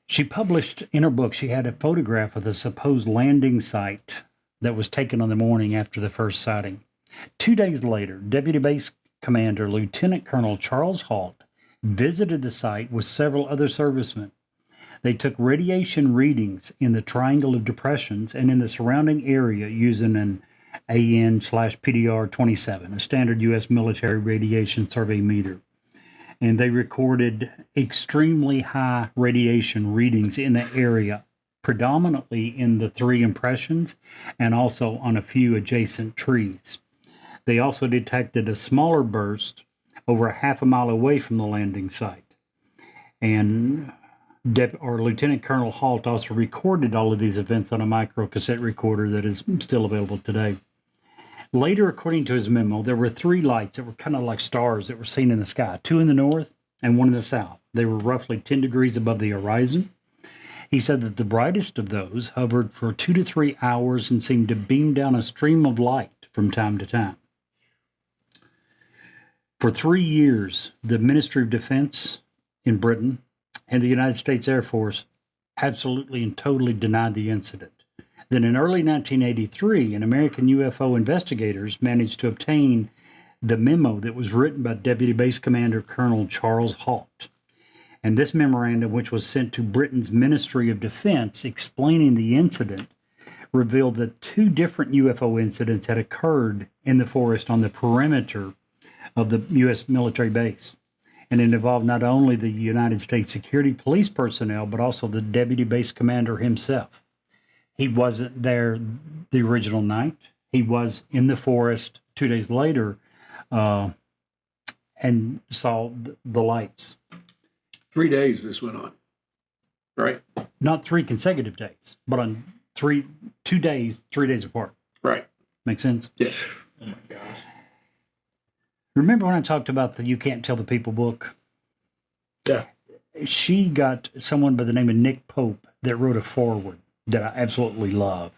She published in her book, she had a photograph of the supposed landing site that was taken on the morning after the first sighting. 2 days later, Deputy Base Commander Lieutenant Colonel Charles Halt visited the site with several other servicemen. They took radiation readings in the Triangle of Depressions and in the surrounding area using an AN/PDR-27, a standard U.S. military radiation survey meter. And they recorded extremely high radiation readings in the area, predominantly in the 3 impressions and also on a few adjacent trees. They also detected a smaller burst over a half a mile away from the landing site. And Lieutenant Colonel Halt also recorded all of these events on a microcassette recorder that is still available today. Later, according to his memo, there were 3 lights that were kind of like stars that were seen in the sky, 2 in the north and 1 in the south. They were roughly 10 degrees above the horizon. He said that the brightest of those hovered for 2 to 3 hours and seemed to beam down a stream of light from time to time. For 3 years, the Ministry of Defense in Britain and the United States Air Force absolutely and totally denied the incident. Then in early 1983, an American UFO investigators managed to obtain the memo that was written by Deputy Base Commander Colonel Charles Halt. And this memorandum, which was sent to Britain's Ministry of Defense explaining the incident, revealed that 2 different UFO incidents had occurred in the forest on the perimeter of the U.S. military base. And it involved not only the United States Security Police personnel, but also the Deputy Base Commander himself. He wasn't there the original night. He was in the forest 2 days later and saw the lights. 3 days this went on, right? Not 3 consecutive days, but on 2 days, 3 days apart. Right. Make sense? Yes. Oh my gosh. Remember when I talked about the You Can't Tell the People book? Yeah. She got someone by the name of Nick Pope that wrote a foreword that I absolutely love.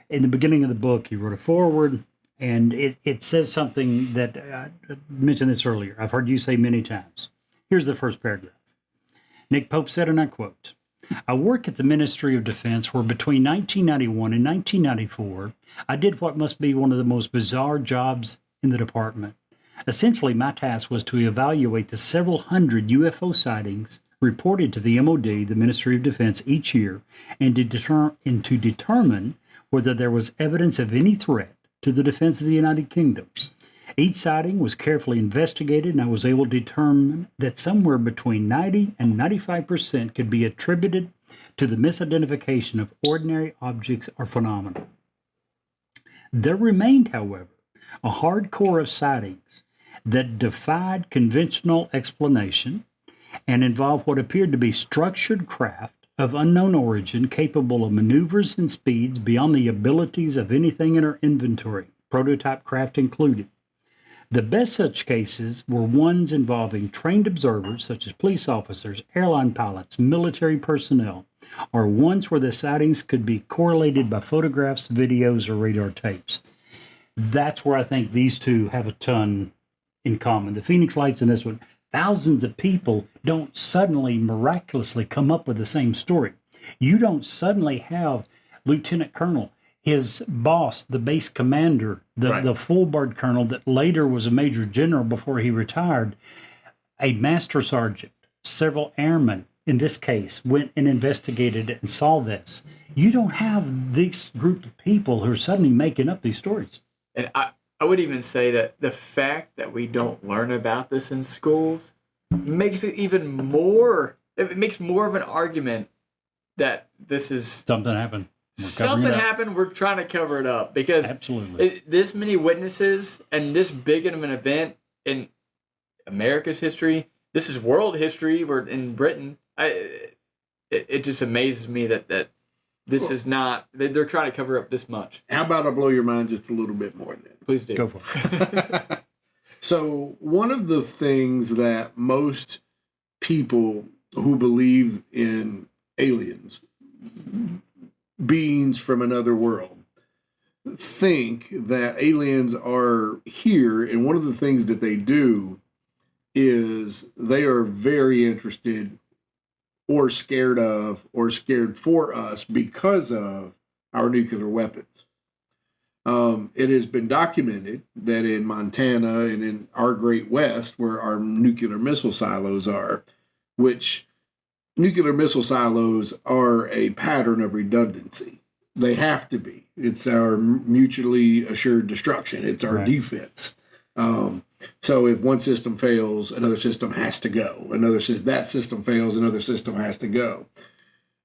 In the beginning of the book, he wrote a foreword, and it says something that I mentioned this earlier. I've heard you say many times. Here's the first paragraph. Nick Pope said, and I quote, "I work at the Ministry of Defense where between 1991 and 1994, I did what must be one of the most bizarre jobs in the department. Essentially, my task was to evaluate the several hundred UFO sightings reported to the MOD, the Ministry of Defense, each year, and to determine whether there was evidence of any threat to the defense of the United Kingdom. Each sighting was carefully investigated, and I was able to determine that somewhere between 90 and 95% could be attributed to the misidentification of ordinary objects or phenomena. There remained, however, a hard core of sightings that defied conventional explanation and involved what appeared to be structured craft of unknown origin capable of maneuvers and speeds beyond the abilities of anything in our inventory, prototype craft included. The best such cases were ones involving trained observers such as police officers, airline pilots, military personnel, or ones where the sightings could be correlated by photographs, videos, or radar tapes." That's where I think these two have a ton in common. The Phoenix Lights and this one. Thousands of people don't suddenly miraculously come up with the same story. You don't suddenly have Lieutenant Colonel, his boss, the base commander, the full bird colonel that later was a major general before he retired, a master sergeant, several airmen, in this case, went and investigated it and saw this. You don't have this group of people who are suddenly making up these stories. And I would even say that the fact that we don't learn about this in schools makes it even more, it makes more of an argument that this is Something happened. We're trying to cover it up because Absolutely. This many witnesses and this big of an event in America's history, this is world history. We're in Britain. It just amazes me that this is not, they're trying to cover up this much. How about I blow your mind just a little bit more then? Please do. Go for it. So one of the things that most people who believe in aliens, beings from another world, think that aliens are here, and one of the things that they do is they are very interested or scared of or scared for us because of our nuclear weapons. It has been documented that in Montana and in our Great West, where our nuclear missile silos are, which nuclear missile silos are a pattern of redundancy. They have to be. It's our mutually assured destruction. It's our defense. So if one system fails, another system has to go. That system fails, another system has to go.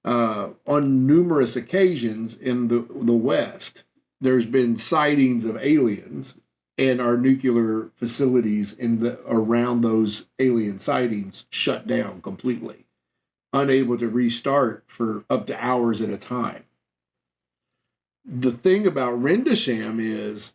On numerous occasions in the West, there's been sightings of aliens, and our nuclear facilities around those alien sightings shut down completely, unable to restart for up to hours at a time. The thing about Rendlesham is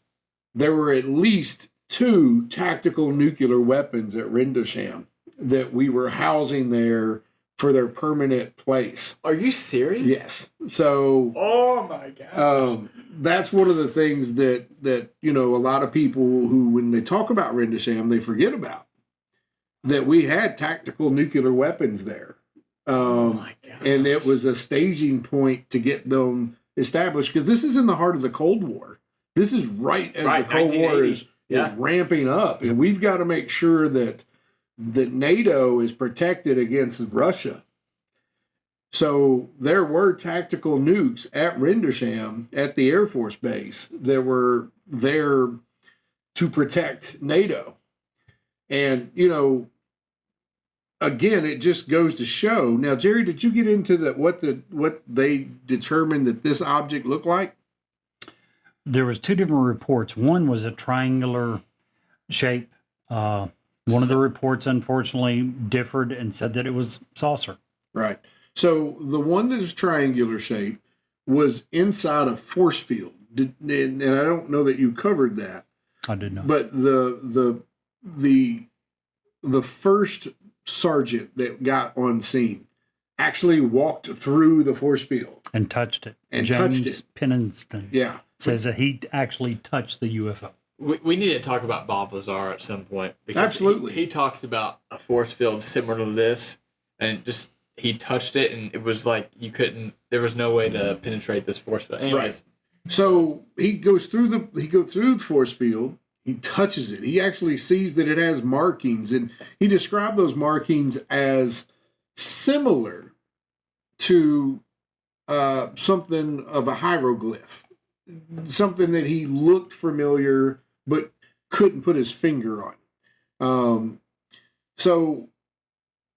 there were at least 2 tactical nuclear weapons at Rendlesham that we were housing there for their permanent place. Are you serious? Yes. So, oh my gosh. That's one of the things that a lot of people who, when they talk about Rendlesham, they forget about. That we had tactical nuclear weapons there. Oh my gosh. And it was a staging point to get them established, because this is in the heart of the Cold War. This is right as the Cold War is ramping up, and we've got to make sure that NATO is protected against Russia. So there were tactical nukes at Rendlesham at the Air Force Base that were there to protect NATO. And, again, it just goes to show. Now, Jerry, did you get into what they determined that this object looked like? There was 2 different reports. One was a triangular shape. One of the reports, unfortunately, differed and said that it was saucer. Right. So the one that is triangular shape was inside a force field. And I don't know that you covered that. I did not. But the first sergeant that got on scene actually walked through the force field and touched it. And James touched it. Pennington says that he actually touched the UFO. We need to talk about Bob Lazar at some point. Because Absolutely. He talks about a force field similar to this, and he touched it, and it was like there was no way to penetrate this force field. Anyways. Right. So he goes through the force field. He touches it. He actually sees that it has markings, and he described those markings as similar to something of a hieroglyph, something that he looked familiar but couldn't put his finger on. So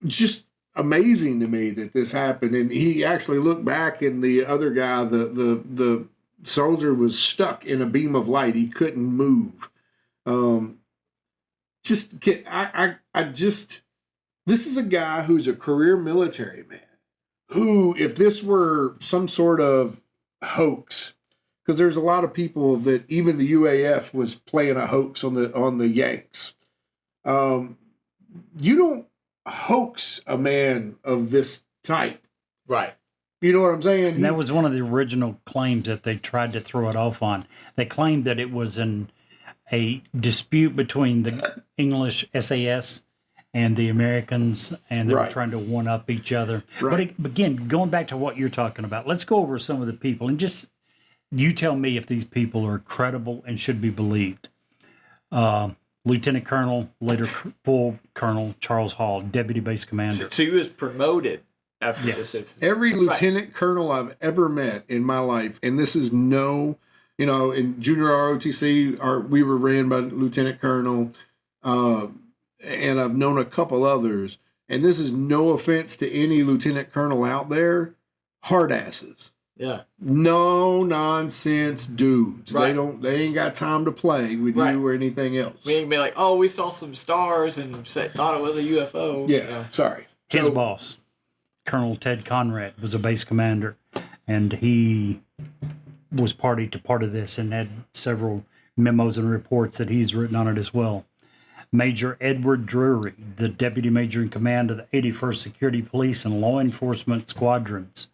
just amazing to me that this happened. And he actually looked back, and the other guy, the soldier, was stuck in a beam of light. He couldn't move. This is a guy who's a career military man, who, if this were some sort of hoax, because there's a lot of people that even the UAF was playing a hoax on the Yanks. You don't hoax a man of this type. Right. You know what I'm saying? And that was one of the original claims that they tried to throw it off on. They claimed that it was a dispute between the English SAS and the Americans, and they were trying to one-up each other. Right. But again, going back to what you're talking about, let's go over some of the people, and just you tell me if these people are credible and should be believed. Lieutenant Colonel, later full Colonel Charles Hall, Deputy Base Commander. So he was promoted after this. Every lieutenant colonel I've ever met in my life, and this is in junior ROTC, we were ran by Lieutenant Colonel, and I've known a couple others, and this is no offense to any lieutenant colonel out there, hard asses. Yeah. No nonsense dudes. Right. They ain't got time to play with you or anything else. We ain't be like, oh, we saw some stars and thought it was a UFO. Yeah. Sorry. His boss, Colonel Ted Conrad, was a base commander, and he was party to part of this and had several memos and reports that he's written on it as well. Major Edward Drury, the deputy major in command of the 81st Security Police and Law Enforcement Squadrons.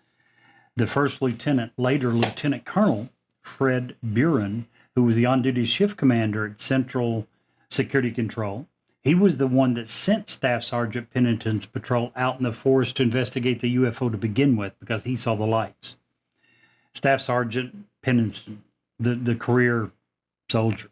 The first lieutenant, later Lieutenant Colonel Fred Buren, who was the on-duty shift commander at Central Security Control. He was the one that sent Staff Sergeant Pennington's patrol out in the forest to investigate the UFO to begin with, because he saw the lights. Staff Sergeant Pennington, the career soldier.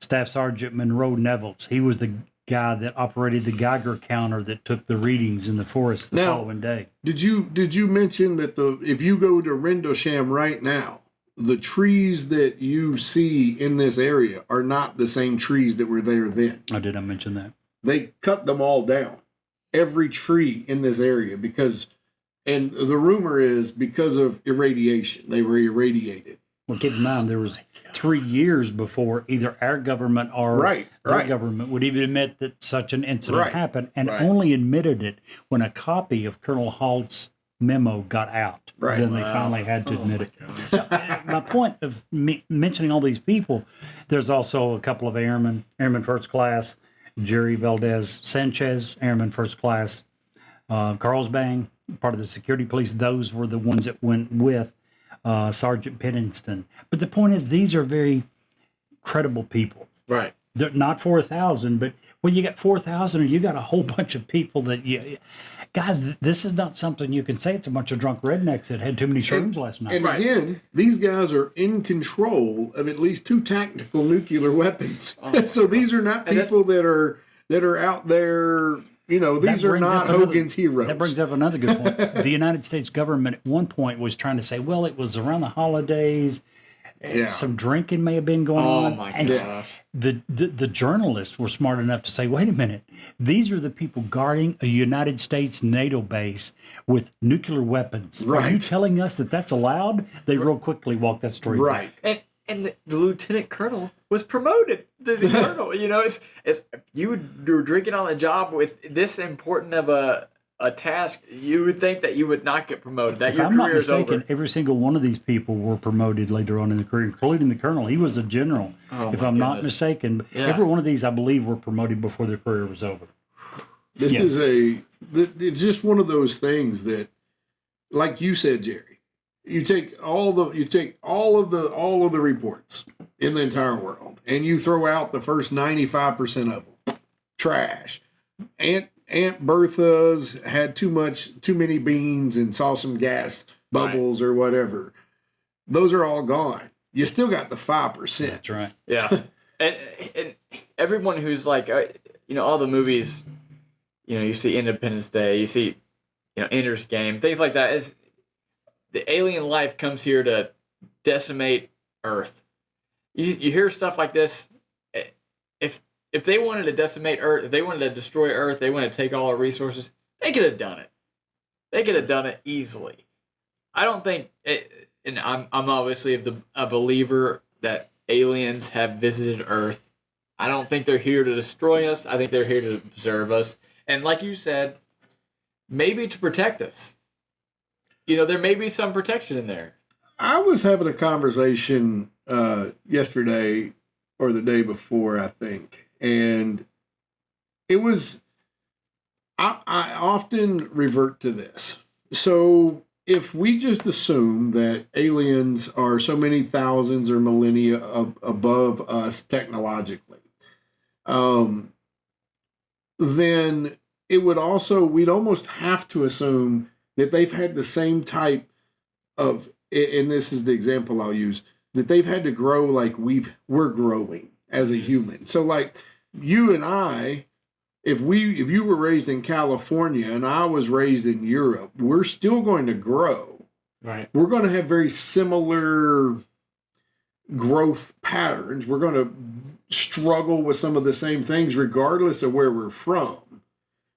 Staff Sergeant Monroe Nevels, he was the guy that operated the Geiger counter that took the readings in the forest the following day. Did you mention that if you go to Rendlesham right now, the trees that you see in this area are not the same trees that were there then? Oh, did I mention that? They cut them all down, every tree in this area, and the rumor is because of irradiation. They were irradiated. Well, keep in mind, there was 3 years before either our government or their government would even admit that such an incident happened, and only admitted it when a copy of Colonel Halt's memo got out. Then they finally had to admit it. So, my point of mentioning all these people, there's also a couple of airmen first class, Jerry Valdez Sanchez, airman first class, Carlsbang, part of the security police. Those were the ones that went with Sergeant Pennington. But the point is, these are very credible people. Right. They're not 4,000, but when you got 4,000, or you got a whole bunch of people that guys, this is not something you can say it's a bunch of drunk rednecks that had too many shrooms last night. And again, these guys are in control of at least 2 tactical nuclear weapons. So these are not people that are out there. These are not Hogan's heroes. That brings up another good point. The United States government at one point was trying to say, well, it was around the holidays. Some drinking may have been going on. Oh, my gosh. The journalists were smart enough to say, wait a minute, these are the people guarding a United States NATO base with nuclear weapons. Right. Are you telling us that that's allowed? They real quickly walked that story back. And the lieutenant colonel was promoted. The colonel, it's you were drinking on the job with this important of a task. You would think that you would not get promoted. That If your I'm not career is mistaken, over. every single one of these people were promoted later on in the career, including the colonel. He was a general, if I'm not mistaken. Yeah. Every one of these, I believe, were promoted before their career was over. This is it's just one of those things that, like you said, Jerry, you take all of the reports in the entire world, and you throw out the first 95% of them. Trash. Aunt Bertha's had too many beans and saw some gas bubbles or whatever. Those are all gone. You still got the 5%. That's right. Yeah. and everyone who's like, all the movies, you see Independence Day, you see, Ender's Game, things like that. Is the alien life comes here to decimate Earth. You hear stuff like this. If they wanted to decimate Earth, if they wanted to destroy Earth, they wanted to take all our resources, they could have done it. They could have done it easily. I don't think, and I'm obviously a believer that aliens have visited Earth. I don't think they're here to destroy us. I think they're here to observe us. And like you said, maybe to protect us. There may be some protection in there. I was having a conversation yesterday or the day before, I think. And it was, I often revert to this. So if we just assume that aliens are so many thousands or millennia above us technologically, then we'd almost have to assume that they've had the same type of, and this is the example I'll use, that they've had to grow like we're growing as a human. So like you and I, if you were raised in California and I was raised in Europe, we're still going to grow. Right. We're going to have very similar growth patterns. We're going to struggle with some of the same things regardless of where we're from.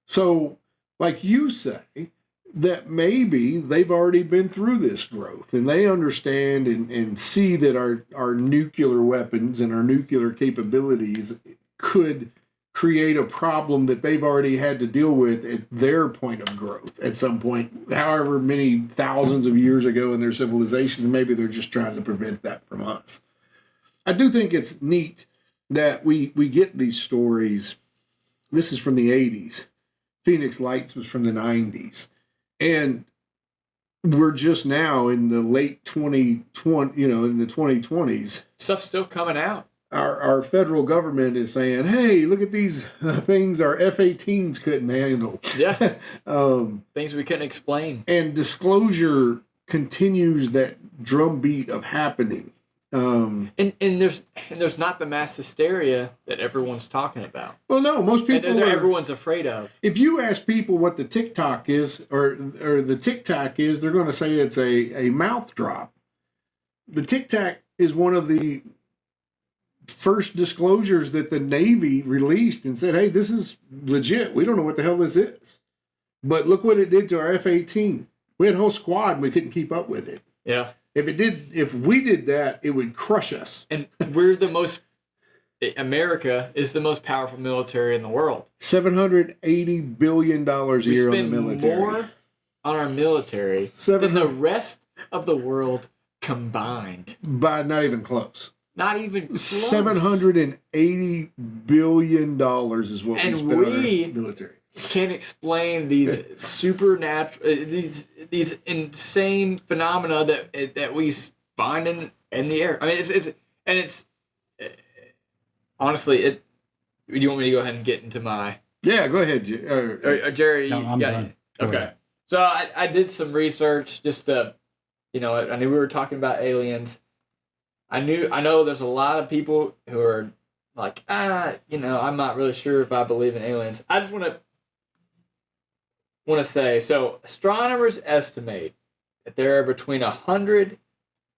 So like you say, that maybe they've already been through this growth and they understand and see that our nuclear weapons and our nuclear capabilities could create a problem that they've already had to deal with at their point of growth at some point, however many thousands of years ago in their civilization. And maybe they're just trying to prevent that from us. I do think it's neat that we get these stories. This is from the 80s. Phoenix Lights was from the 90s. And we're just now in the late 2020, in the 2020s. Stuff's still coming out. Our federal government is saying, hey, look at these things our F-18s couldn't handle. Yeah. Things we couldn't explain. And disclosure continues that drumbeat of happening. And there's not the mass hysteria that everyone's talking about. Well, no, most people everyone's afraid of. If you ask people what the TikTok is or the Tic Tac is, they're going to say it's a mouth drop. The Tic Tac is one of the first disclosures that the Navy released and said, hey, this is legit. We don't know what the hell this is. But look what it did to our F-18. We had a whole squad and we couldn't keep up with it. Yeah. If we did that, it would crush us. And America is the most powerful military in the world. $780 billion a year on the military. We spend more on our military than the rest of the world combined. By not even close. Not even close. $780 billion is what we spend on our military. Can't explain these supernatural, these insane phenomena that we find in the air. I mean, it's honestly, do you want me to go ahead and get into my? Yeah, go ahead, Jerry. No, I'm done. Okay. So I did some research just to, I knew we were talking about aliens. I know there's a lot of people who are like, I'm not really sure if I believe in aliens. I just want to say, so astronomers estimate that there are between 100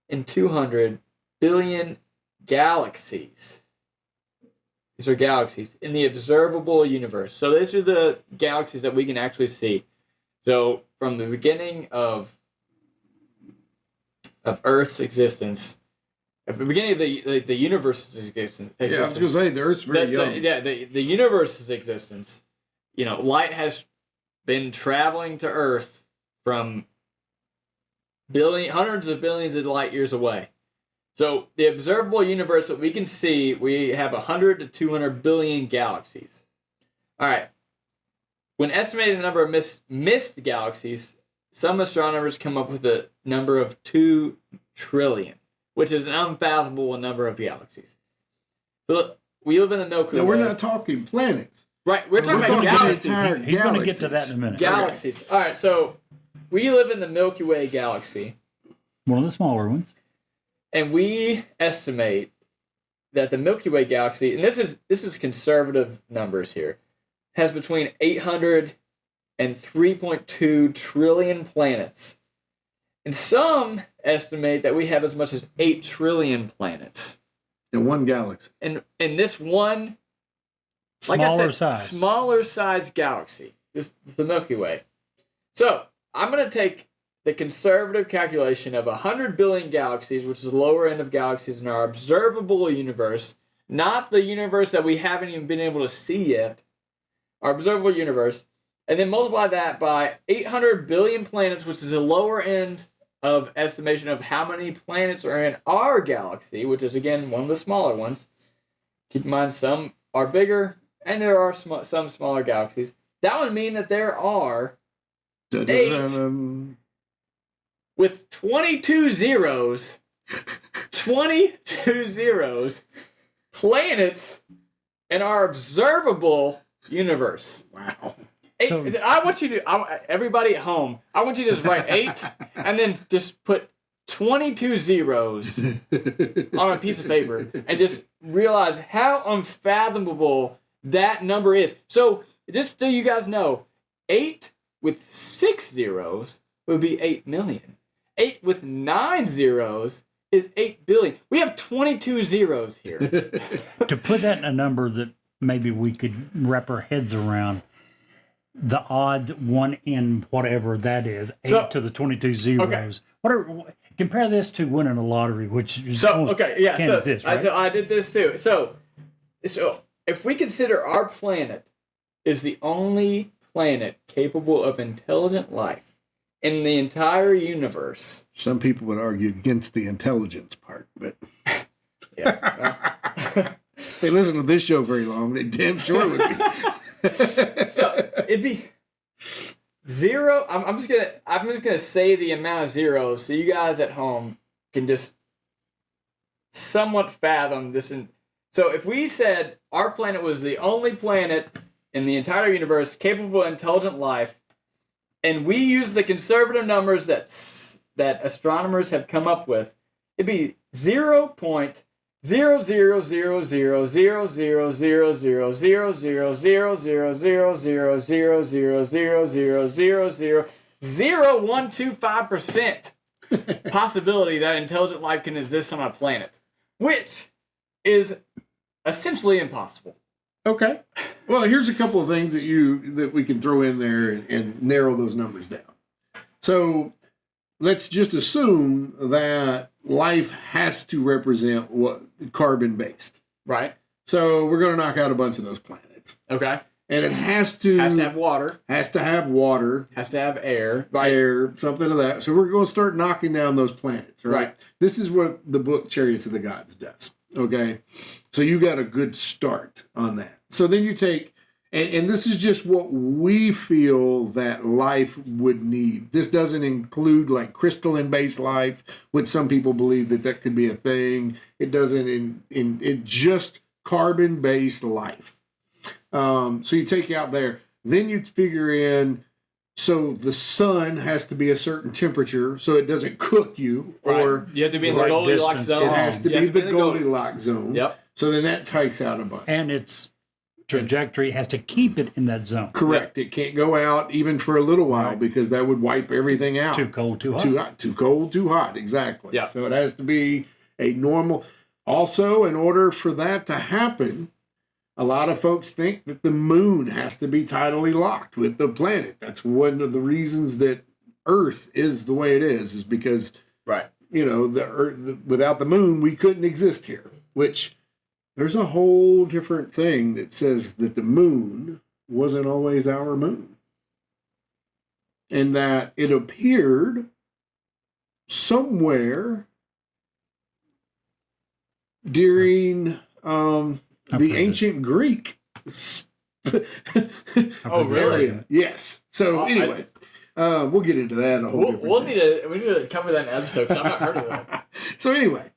and 200 billion galaxies. These are galaxies in the observable universe. So these are the galaxies that we can actually see. So from the beginning of Earth's existence, at the beginning of the universe's existence. Yeah, I was going to say, the Earth's very young. The universe's existence, light has been traveling to Earth from hundreds of billions of light years away. So the observable universe that we can see, we have 100 to 200 billion galaxies. All right. When estimating the number of missed galaxies, some astronomers come up with a number of 2 trillion, which is an unfathomable number of galaxies. So we live in the Milky Way. No, we're not talking planets. Right, we're talking about galaxies. He's going to get to that in a minute. Galaxies. Okay. All right, so we live in the Milky Way galaxy. One of the smaller ones. And we estimate that the Milky Way galaxy, and this is conservative numbers here, has between 800 and 3.2 trillion planets. And some estimate that we have as much as 8 trillion planets. In one galaxy. And in this one, smaller size galaxy, the Milky Way. So I'm going to take the conservative calculation of 100 billion galaxies, which is the lower end of galaxies in our observable universe, not the universe that we haven't even been able to see yet, our observable universe, and then multiply that by 800 billion planets, which is the lower end of estimation of how many planets are in our galaxy, which is, again, one of the smaller ones. Keep in mind, some are bigger, and there are some smaller galaxies. That would mean that there are 8 with 22 zeros, 22 zeros, planets in our observable universe. Wow. I want you to, everybody at home, I want you to just write 8 and then just put 22 zeros on a piece of paper and just realize how unfathomable that number is. So, just so you guys know, 8 with 6 zeros would be 8 million. 8 with 9 zeros is 8 billion. We have 22 zeros here. To put that in a number that maybe we could wrap our heads around, the odds 1 in whatever that is, 8 to the 22 zeros. Okay. Compare this to winning a lottery, which can't exist, right? I did this too. So if we consider our planet is the only planet capable of intelligent life in the entire universe. Some people would argue against the intelligence part, but if they listen to this show very long, they damn sure would be. So it'd be zero. I'm just gonna say the amount of zeros so you guys at home can just somewhat fathom this. So if we said our planet was the only planet in the entire universe capable of intelligent life, and we use the conservative numbers that astronomers have come up with, it'd be 0.00000000000000000000125% possibility that intelligent life can exist on a planet, which is essentially impossible. Okay. Well, here's a couple of things that we can throw in there and narrow those numbers down. So let's just assume that life has to represent what carbon based. Right. So we're going to knock out a bunch of those planets. Okay. And it has to have water. Has to have water. Has to have air. Right. Air, something of that. So we're going to start knocking down those planets. Right. This is what the book Chariots of the Gods does. Okay. So you got a good start on that. So then you take, and this is just what we feel that life would need. This doesn't include like crystalline-based life, which some people believe that could be a thing. It doesn't it just carbon-based life. So you take out there, then you figure in, so the sun has to be a certain temperature so it doesn't cook you, or you have to be in the Goldilocks zone. It has to be the Goldilocks zone. Yep. So then that takes out a bunch. And its trajectory has to keep it in that zone. Correct. It can't go out even for a little while because that would wipe everything out. Too cold, too hot. Too hot, too cold, too hot. Exactly. Yeah. So it has to be a normal. Also, in order for that to happen, a lot of folks think that the moon has to be tidally locked with the planet. That's one of the reasons that Earth is the way it is because, the Earth, without the moon, we couldn't exist here, which there's a whole different thing that says that the moon wasn't always our moon. And that it appeared somewhere during the ancient Greek. Oh, really? Yes. So anyway, we'll get into that. We need to cover that in an episode because I've not heard of that. So anyway,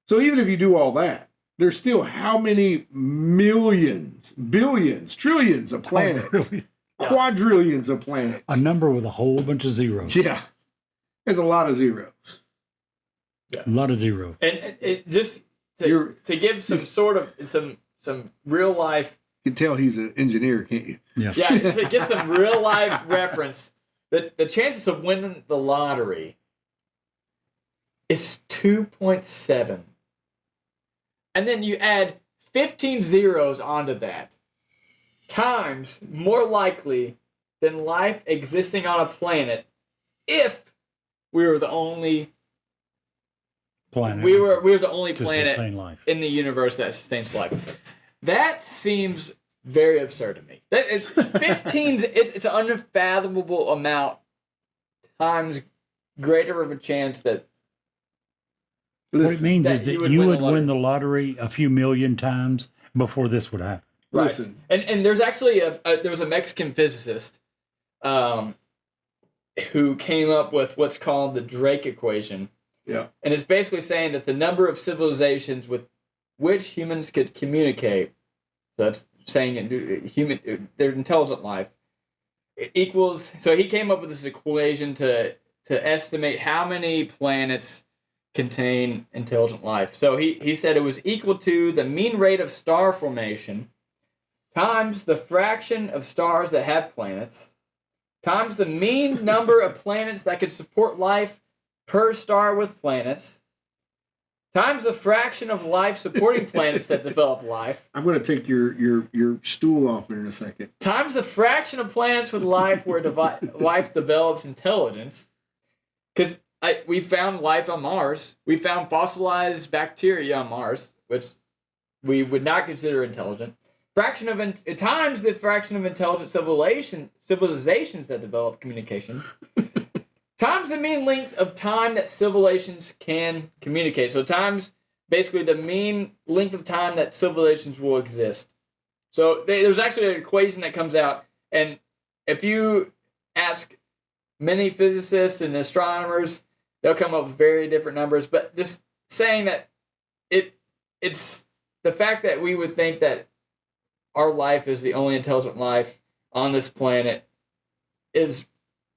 so even if you do all that, there's still how many millions, billions, trillions of planets, quadrillions of planets. A number with a whole bunch of zeros. Yeah, there's a lot of zeros. Yeah. A lot of zeros. And it just to give some sort of some real life. You can tell he's an engineer, can't you? Yeah. Yeah. To get some real life reference, the chances of winning the lottery is 2.7. And then you add 15 zeros onto that, times more likely than life existing on a planet if we were the only planet. We were the only to planet sustain life in the universe that sustains life. That seems very absurd to me. That is 15. It's an unfathomable amount times greater of a chance that. What it means is that you would win the lottery lottery a few million times before this would happen. Right. Listen, and there's actually there was a Mexican physicist, who came up with what's called the Drake equation. Yeah. And it's basically saying that the number of civilizations with which humans could communicate, so that's saying their intelligent life, equals. So he came up with this equation to estimate how many planets contain intelligent life. So he said it was equal to the mean rate of star formation times the fraction of stars that have planets times the mean number of planets that could support life per star with planets times the fraction of life supporting planets that develop life. I'm going to take your stool off there in a second. Times the fraction of planets with life where life develops intelligence. Because we found life on Mars. We found fossilized bacteria on Mars, which we would not consider intelligent. Times the fraction of intelligent civilizations that develop communication. Times the mean length of time that civilizations can communicate. So times basically the mean length of time that civilizations will exist. So there's actually an equation that comes out, and if you ask many physicists and astronomers, they'll come up with very different numbers. But just saying that it's the fact that we would think that our life is the only intelligent life on this planet is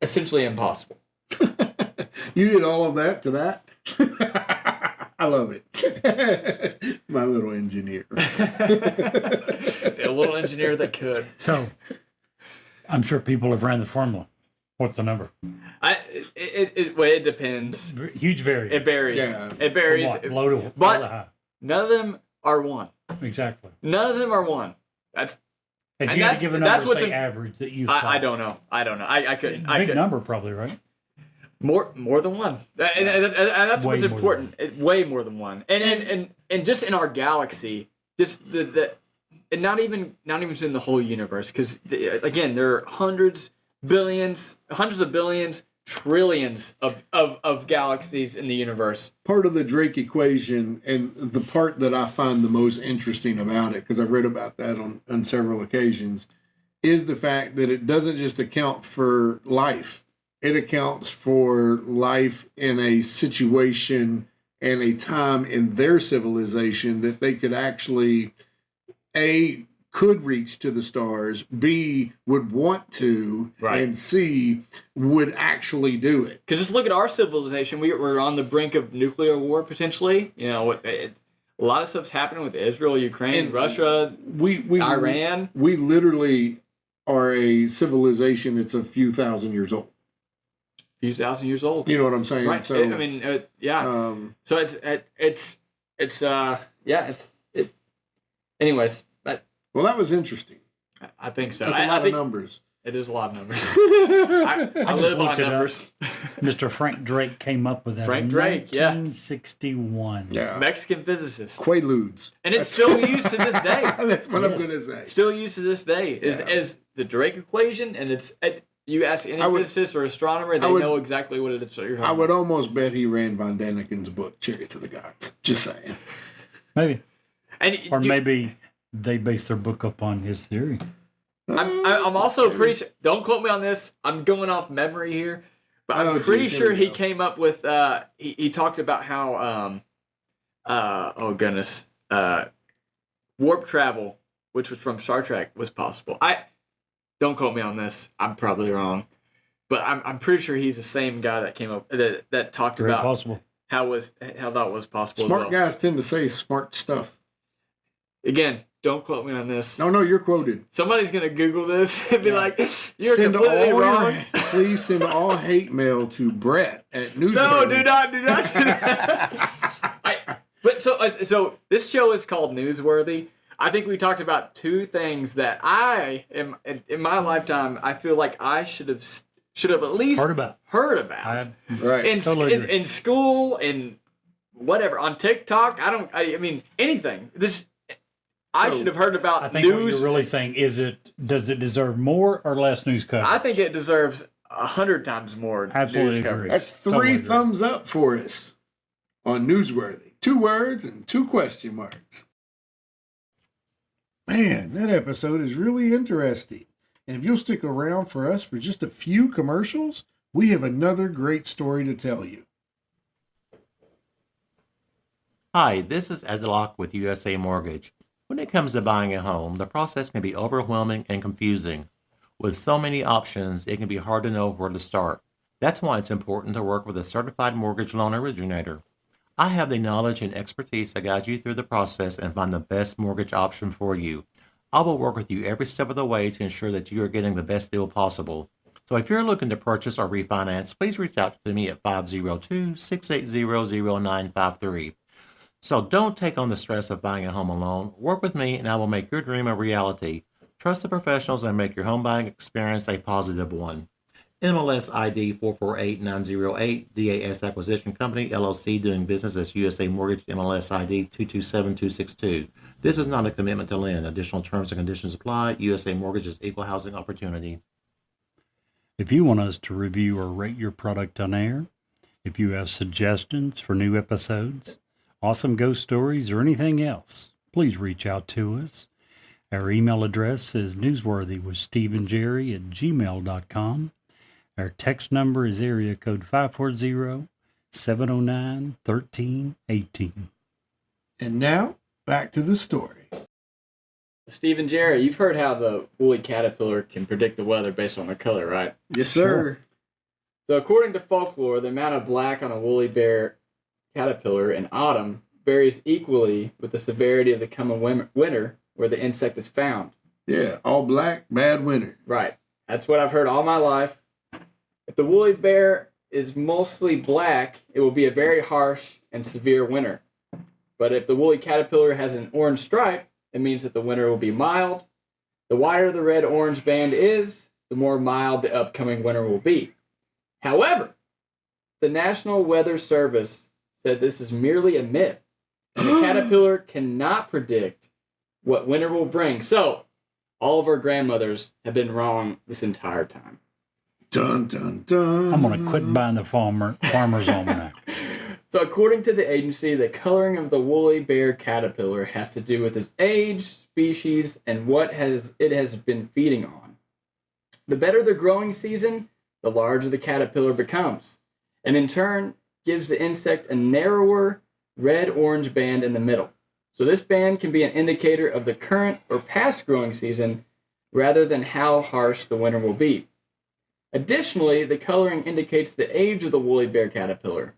essentially impossible. You did all of that to that? I love it. My little engineer. A little engineer that could. So, I'm sure people have ran the formula. What's the number? It depends. Huge variance. It varies. Yeah. It varies. From what? Low to low But to high. none of them are one. Exactly. None of them are one. That's If and you had that's- to give a that's number, what's say in- average that you saw. I don't know. I couldn't. Big number, probably, right? More than one. And that's Way what's more important. Way more than one. And just in our galaxy, just the and not even in the whole universe, because again, there are hundreds of billions, trillions of galaxies in the universe. Part of the Drake equation, and the part that I find the most interesting about it, because I've read about that on several occasions, is the fact that it doesn't just account for life. It accounts for life in a situation and a time in their civilization that they could actually, A, could reach to the stars, B, would want to, Right. and C, would actually do it. Because just look at our civilization. We're on the brink of nuclear war potentially. You know, a lot of stuff's happening with Israel, Ukraine, And Russia, We Iran. We literally are a civilization that's a few thousand years old. Few thousand years old. You know what I'm saying? Right. So, I mean, yeah. So anyways, but well, that was interesting. I think so. That's a I lot of think numbers. it is a lot of numbers. I just live on looked it up. numbers. Mr. Frank Drake came up with that Frank in Drake, yeah. 1961. Yeah. Mexican physicist. Quaaludes. And it's still used to this day. That's what I'm Yes. going to say. Still used to this day Yeah. is the Drake equation, and you ask any I would- physicist or astronomer, they know exactly what it is. So you're I talking would about. almost bet he ran Von Daniken's book, Chariots of the Gods. Just saying. Maybe. And Or maybe they base their book upon his theory. I'm also pretty sure. Don't quote me on this. I'm going off memory here, but Oh, I'm pretty geez, here sure we he go. came up with. He talked about how oh goodness, warp travel, which was from Star Trek, was possible. Don't quote me on this. I'm probably wrong, but I'm pretty sure he's the same guy that came up that talked Very about possible. how that was possible. Smart as well. guys tend to say smart stuff. Again, don't quote me on this. No, you're quoted. Somebody's gonna Google this and be like, "You're Send completely all wrong." please send all hate mail to Brett at Newsworthy. No, do not do that. But so this show is called Newsworthy. I think we talked about two things that I am in my lifetime. I feel like I should have at least Heard about. Right. in school, in whatever, on TikTok. I mean anything. I should have heard about I think what news. you're really saying is does it deserve more or less news coverage? I think it deserves 100 times more Absolutely news agree. coverage. That's Totally three agree. thumbs up for us on Newsworthy. 2 words and 2 question marks. Man, that episode is really interesting. And if you'll stick around for us for just a few commercials, we have another great story to tell you. Hi, this is Ed Locke with USA Mortgage. When it comes to buying a home, the process can be overwhelming and confusing. With so many options, it can be hard to know where to start. That's why it's important to work with a certified mortgage loan originator. I have the knowledge and expertise to guide you through the process and find the best mortgage option for you. I will work with you every step of the way to ensure that you are getting the best deal possible. So if you're looking to purchase or refinance, please reach out to me at 502-680-0953. So don't take on the stress of buying a home alone. Work with me and I will make your dream a reality. Trust the professionals and make your home buying experience a positive one. MLS ID 448908, DAS Acquisition Company, LLC, doing business as USA Mortgage, MLS ID 227262. This is not a commitment to lend. Additional terms and conditions apply. USA Mortgage is equal housing opportunity. If you want us to review or rate your product on air, if you have suggestions for new episodes, awesome ghost stories, or anything else, please reach out to us. Our email address is newsworthywithsteveandjerry@gmail.com. Our text number is area code 540-709-1318. And now, back to the story. Steve and Jerry, you've heard how the woolly caterpillar can predict the weather based on the color, right? Yes, sir. So according to folklore, the amount of black on a woolly bear caterpillar in autumn varies equally with the severity of the coming winter where the insect is found. Yeah, all black, bad winter. Right. That's what I've heard all my life. If the woolly bear is mostly black, it will be a very harsh and severe winter. But if the woolly caterpillar has an orange stripe, it means that the winter will be mild. The wider the red-orange band is, the more mild the upcoming winter will be. However, the National Weather Service said this is merely a myth, and the caterpillar cannot predict what winter will bring. So, all of our grandmothers have been wrong this entire time. Dun, dun, dun. I'm going to quit buying the Farmer's Almanac. So according to the agency, the coloring of the woolly bear caterpillar has to do with its age, species, and what it has been feeding on. The better the growing season, the larger the caterpillar becomes, and in turn gives the insect a narrower red-orange band in the middle. So this band can be an indicator of the current or past growing season rather than how harsh the winter will be. Additionally, the coloring indicates the age of the woolly bear caterpillar.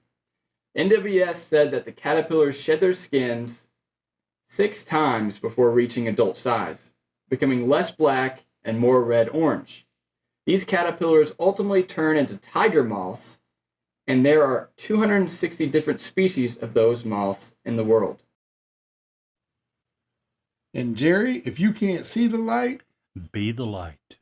NWS said that the caterpillars shed their skins 6 times before reaching adult size, becoming less black and more red-orange. These caterpillars ultimately turn into tiger moths, and there are 260 different species of those moths in the world. And Jerry, if you can't see the light, Be the light.